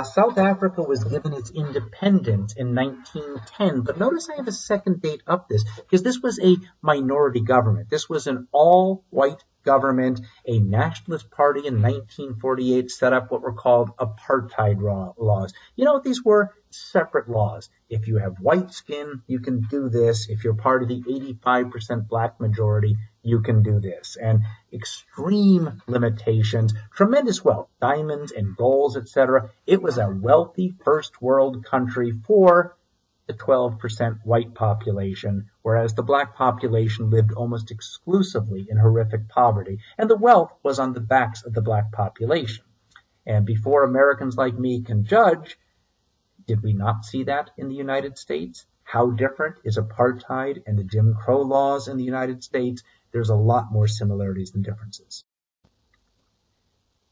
Speaker 1: South Africa was given its independence in 1910, but notice I have a second date of this, because this was a minority government. This was an all-white government. A nationalist party in 1948 set up what were called apartheid laws. You know what these were? Separate laws. If you have white skin, you can do this. If you're part of the 85% black majority, you can do this. And extreme limitations, tremendous wealth, diamonds and golds, etc. It was a wealthy first world country for the 12% white population, whereas the black population lived almost exclusively in horrific poverty, and the wealth was on the backs of the black population. And before Americans like me can judge, did we not see that in the United States? How different is apartheid and the Jim Crow laws in the United States? There's a lot more similarities than differences.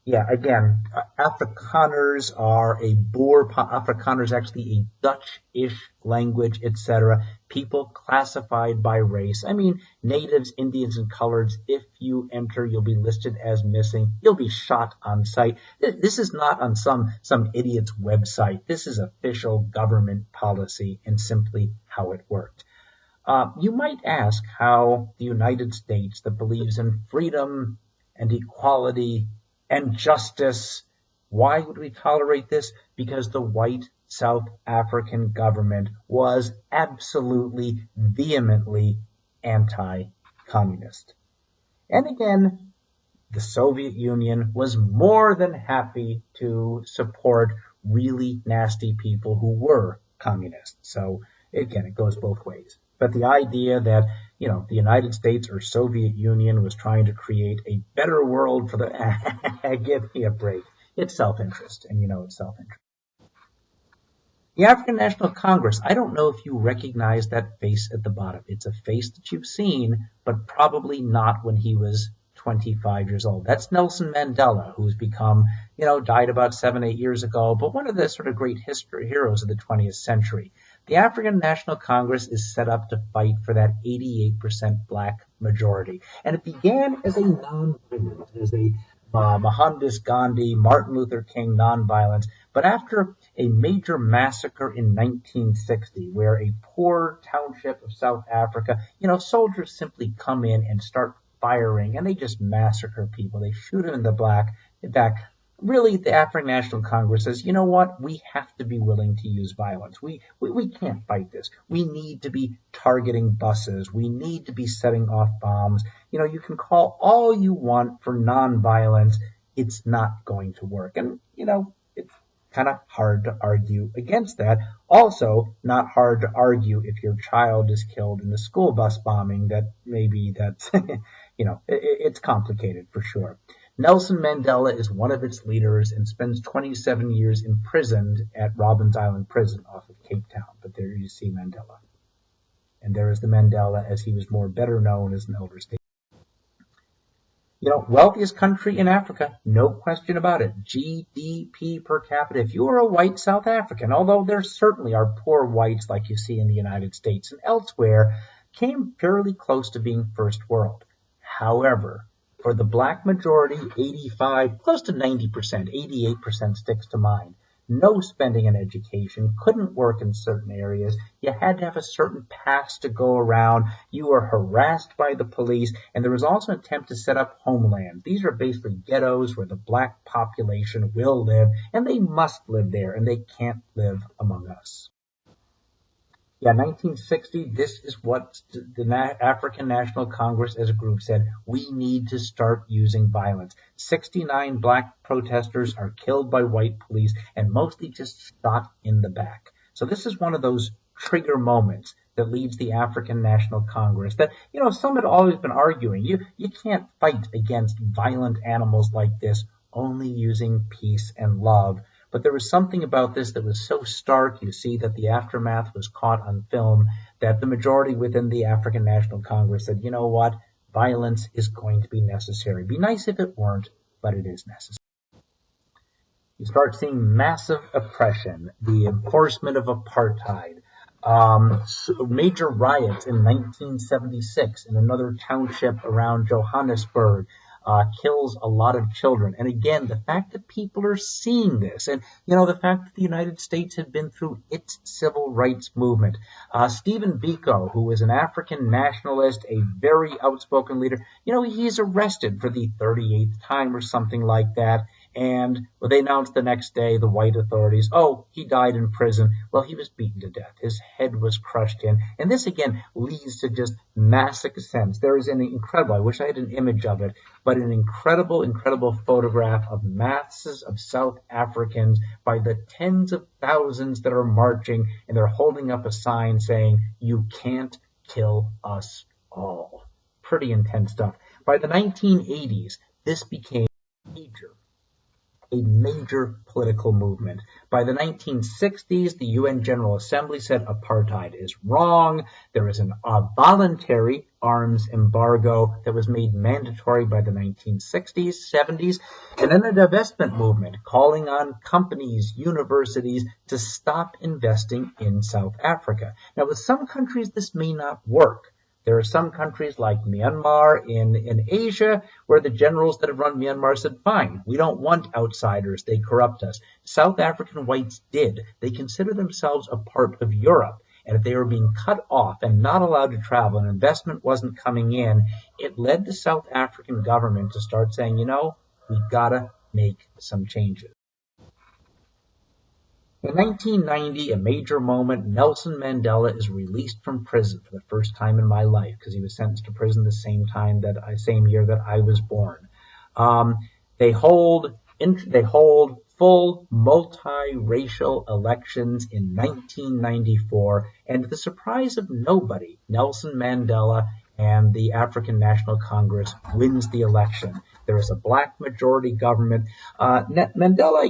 Speaker 1: Yeah, again, Afrikaners are a Boer. Afrikaner is actually a Dutch-ish language, etc. People classified by race. I mean, natives, Indians, and coloreds, if you enter, you'll be listed as missing. You'll be shot on sight. This is not on some idiot's website. This is official government policy and simply how it worked. You might ask how the United States, that believes in freedom and equality and justice, why would we tolerate this? Because the white South African government was absolutely, vehemently anti-communist. And again, the Soviet Union was more than happy to support really nasty people who were communists. So again, it goes both ways. But the idea that, the United States or Soviet Union was trying to create a better world for the... Give me a break. It's self-interest, and it's self-interest. The African National Congress, I don't know if you recognize that face at the bottom. It's a face that you've seen, but probably not when he was 25 years old. That's Nelson Mandela, who's become, died about 7-8 years ago, but one of the sort of great heroes of the 20th century. The African National Congress is set up to fight for that 88% black majority. And it began as a non-movement, as a Mohandas Gandhi, Martin Luther King, nonviolence. But after a major massacre in 1960, where a poor township of South Africa, soldiers simply come in and start firing, and they just massacre people. They shoot them in the back. Really, the African National Congress says, you know what? We have to be willing to use violence. We can't fight this. We need to be targeting buses. We need to be setting off bombs. You can call all you want for nonviolence. It's not going to work. And, it's kind of hard to argue against that. Also, not hard to argue if your child is killed in the school bus bombing, that maybe that's, it's complicated for sure. Nelson Mandela is one of its leaders and spends 27 years imprisoned at Robben Island Prison off of Cape Town. But there you see Mandela. And there is the Mandela as he was better known as an elder statesman. Wealthiest country in Africa, no question about it. GDP per capita. If you are a white South African, although there certainly are poor whites like you see in the United States and elsewhere, came fairly close to being first world. However, for the black majority, 85, close to 90%, 88% sticks to mind. No spending in education, couldn't work in certain areas. You had to have a certain pass to go around. You were harassed by the police, and there was also an attempt to set up homelands. These are basically ghettos where the black population will live, and they must live there, and they can't live among us. 1960, this is what the African National Congress as a group said. We need to start using violence. 69 black protesters are killed by white police and mostly just shot in the back. So this is one of those trigger moments that leads the African National Congress that, some had always been arguing. You can't fight against violent animals like this only using peace and love. But there was something about this that was so stark, you see that the aftermath was caught on film, that the majority within the African National Congress said, you know what, violence is going to be necessary. It'd be nice if it weren't, but it is necessary. You start seeing massive oppression, the enforcement of apartheid, major riots in 1976 in another township around Johannesburg, kills a lot of children. And again, the fact that people are seeing this, and the fact that the United States had been through its civil rights movement. Stephen Biko, who was an African nationalist, a very outspoken leader, he's arrested for the 38th time or something like that. And they announced the next day, the white authorities, he died in prison. Well, he was beaten to death. His head was crushed in. And this, again, leads to just massive sense. There is an incredible, I wish I had an image of it, but an incredible photograph of masses of South Africans by the tens of thousands that are marching, and they're holding up a sign saying, "You can't kill us all." Pretty intense stuff. By the 1980s, this became a major political movement. By the 1960s, the UN General Assembly said apartheid is wrong. There was a voluntary arms embargo that was made mandatory by the 1960s, 70s, and then a divestment movement calling on companies, universities to stop investing in South Africa. Now, with some countries, this may not work. There are some countries like Myanmar in Asia where the generals that have run Myanmar said, fine, we don't want outsiders, they corrupt us. South African whites did. They consider themselves a part of Europe. And if they were being cut off and not allowed to travel and investment wasn't coming in, it led the South African government to start saying, we've got to make some changes. In 1990, a major moment, Nelson Mandela is released from prison for the first time in my life because he was sentenced to prison the same year that I was born. They hold full multiracial elections in 1994, and to the surprise of nobody, Nelson Mandela and the African National Congress wins the election. There is a black majority government. Mandela,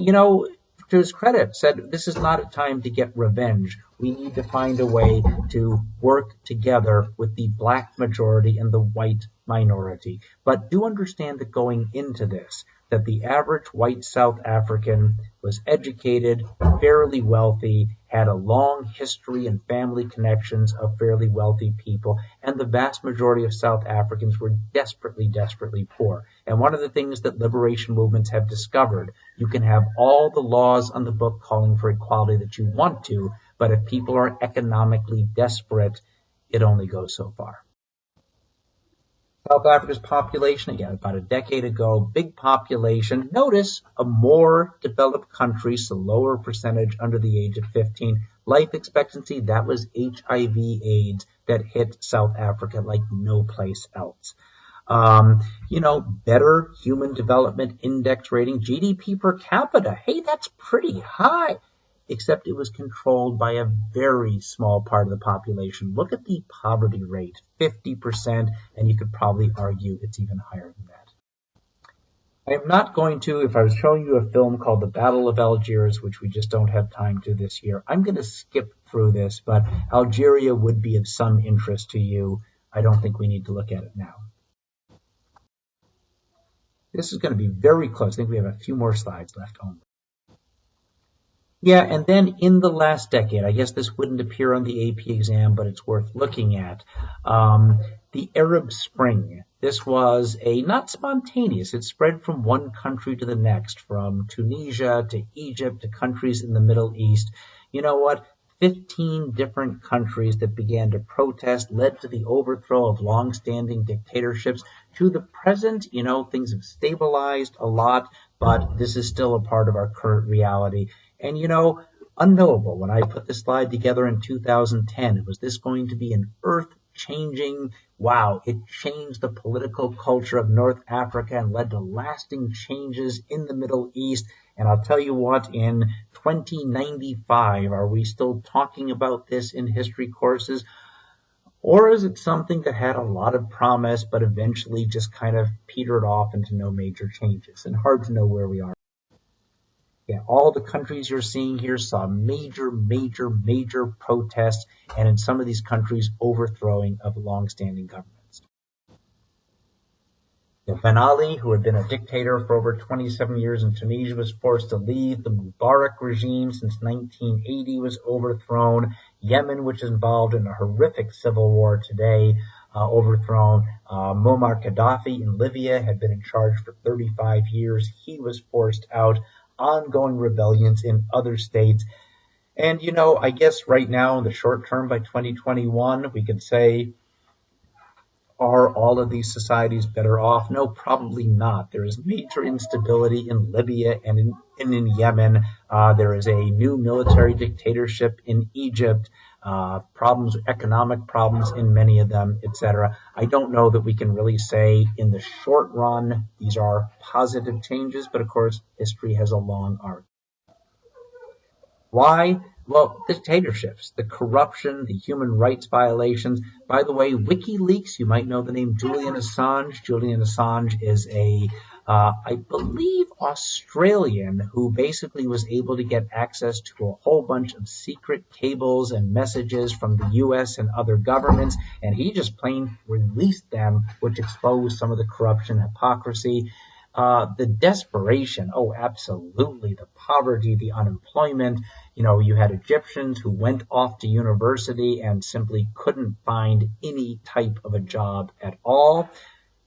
Speaker 1: to his credit, said this is not a time to get revenge. We need to find a way to work together with the black majority and the white minority. But do understand that going into this, that the average white South African was educated, fairly wealthy, had a long history and family connections of fairly wealthy people, and the vast majority of South Africans were desperately, desperately poor. And one of the things that liberation movements have discovered, you can have all the laws on the book calling for equality that you want to, but if people are economically desperate, it only goes so far. South Africa's population, again, about a decade ago, big population. Notice a more developed country, so lower percentage under the age of 15. Life expectancy, that was HIV AIDS that hit South Africa like no place else. Better human development index rating, GDP per capita. Hey, that's pretty high. Except it was controlled by a very small part of the population. Look at the poverty rate, 50%, and you could probably argue it's even higher than that. I am not going to, if I was showing you a film called The Battle of Algiers, which we just don't have time to this year, I'm going to skip through this, but Algeria would be of some interest to you. I don't think we need to look at it now. This is going to be very close. I think we have a few more slides left only. Yeah, and then in the last decade, I guess this wouldn't appear on the AP exam, but it's worth looking at, the Arab Spring. This was not spontaneous. It spread from one country to the next, from Tunisia to Egypt to countries in the Middle East. You know what? 15 different countries that began to protest led to the overthrow of long-standing dictatorships. To the present, things have stabilized a lot, but this is still a part of our current reality. And, unknowable. When I put this slide together in 2010, was this going to be an earth-changing, wow, it changed the political culture of North Africa and led to lasting changes in the Middle East. And I'll tell you what, in 2095, are we still talking about this in history courses? Or is it something that had a lot of promise, but eventually just kind of petered off into no major changes? And hard to know where we are. Yeah, all the countries you're seeing here saw major protests, and in some of these countries, overthrowing of long-standing governments. Ben Ali, who had been a dictator for over 27 years in Tunisia, was forced to leave. The Mubarak regime since 1980 was overthrown. Yemen, which is involved in a horrific civil war today, overthrown. Muammar Gaddafi in Libya had been in charge for 35 years. He was forced out. Ongoing rebellions in other states. And, I guess right now in the short term by 2021, we could say, are all of these societies better off? No, probably not. There is major instability in Libya and in Yemen. There is a new military dictatorship in Egypt. Economic problems in many of them, etc. I don't know that we can really say in the short run these are positive changes, but of course history has a long arc. Why? Well, dictatorships, the corruption, the human rights violations. By the way, WikiLeaks, you might know the name Julian Assange. Julian Assange is I believe, Australian who basically was able to get access to a whole bunch of secret cables and messages from the U.S. and other governments, and he just plain released them, which exposed some of the corruption, hypocrisy. The desperation, oh, absolutely, the poverty, the unemployment. You had Egyptians who went off to university and simply couldn't find any type of a job at all.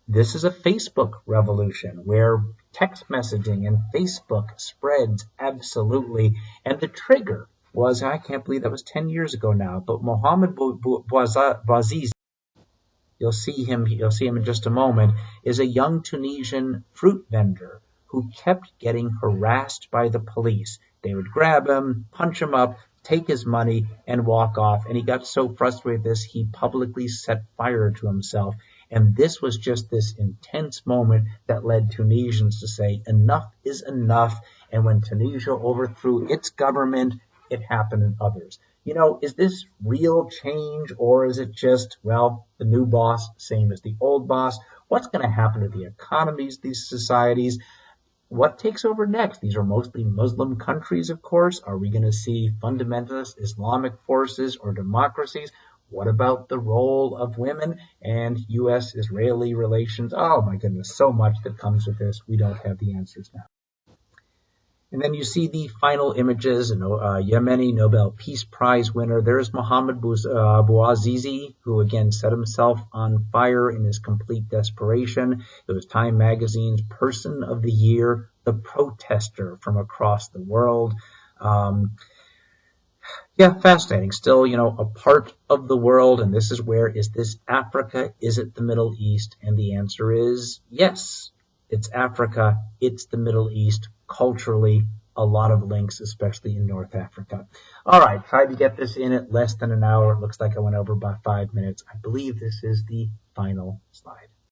Speaker 1: This is a Facebook revolution where text messaging and Facebook spreads absolutely. And the trigger was, I can't believe that was 10 years ago now, but Mohamed Bouazizi, you'll see him in just a moment, is a young Tunisian fruit vendor who kept getting harassed by the police. They would grab him, punch him up, take his money, and walk off. And he got so frustrated with this, he publicly set fire to himself. And this was just this intense moment that led Tunisians to say, enough is enough. And when Tunisia overthrew its government, it happened in others. Is this real change, or is it just, well, the new boss, same as the old boss? What's going to happen to the economies of these societies? What takes over next? These are mostly Muslim countries, of course. Are we going to see fundamentalist Islamic forces or democracies? What about the role of women and U.S.-Israeli relations? Oh my goodness, so much that comes with this. We don't have the answers now. And then you see the final images, Yemeni Nobel Peace Prize winner. There's Mohammed Bouazizi, who again set himself on fire in his complete desperation. It was Time Magazine's Person of the Year, the protester from across the world. Yeah, fascinating. Still, a part of the world, and this is where, is this Africa? Is it the Middle East? And the answer is yes. It's Africa. It's the Middle East. Culturally, a lot of links, especially in North Africa. All right, tried to get this in at less than an hour. It looks like I went over by 5 minutes. I believe this is the final slide.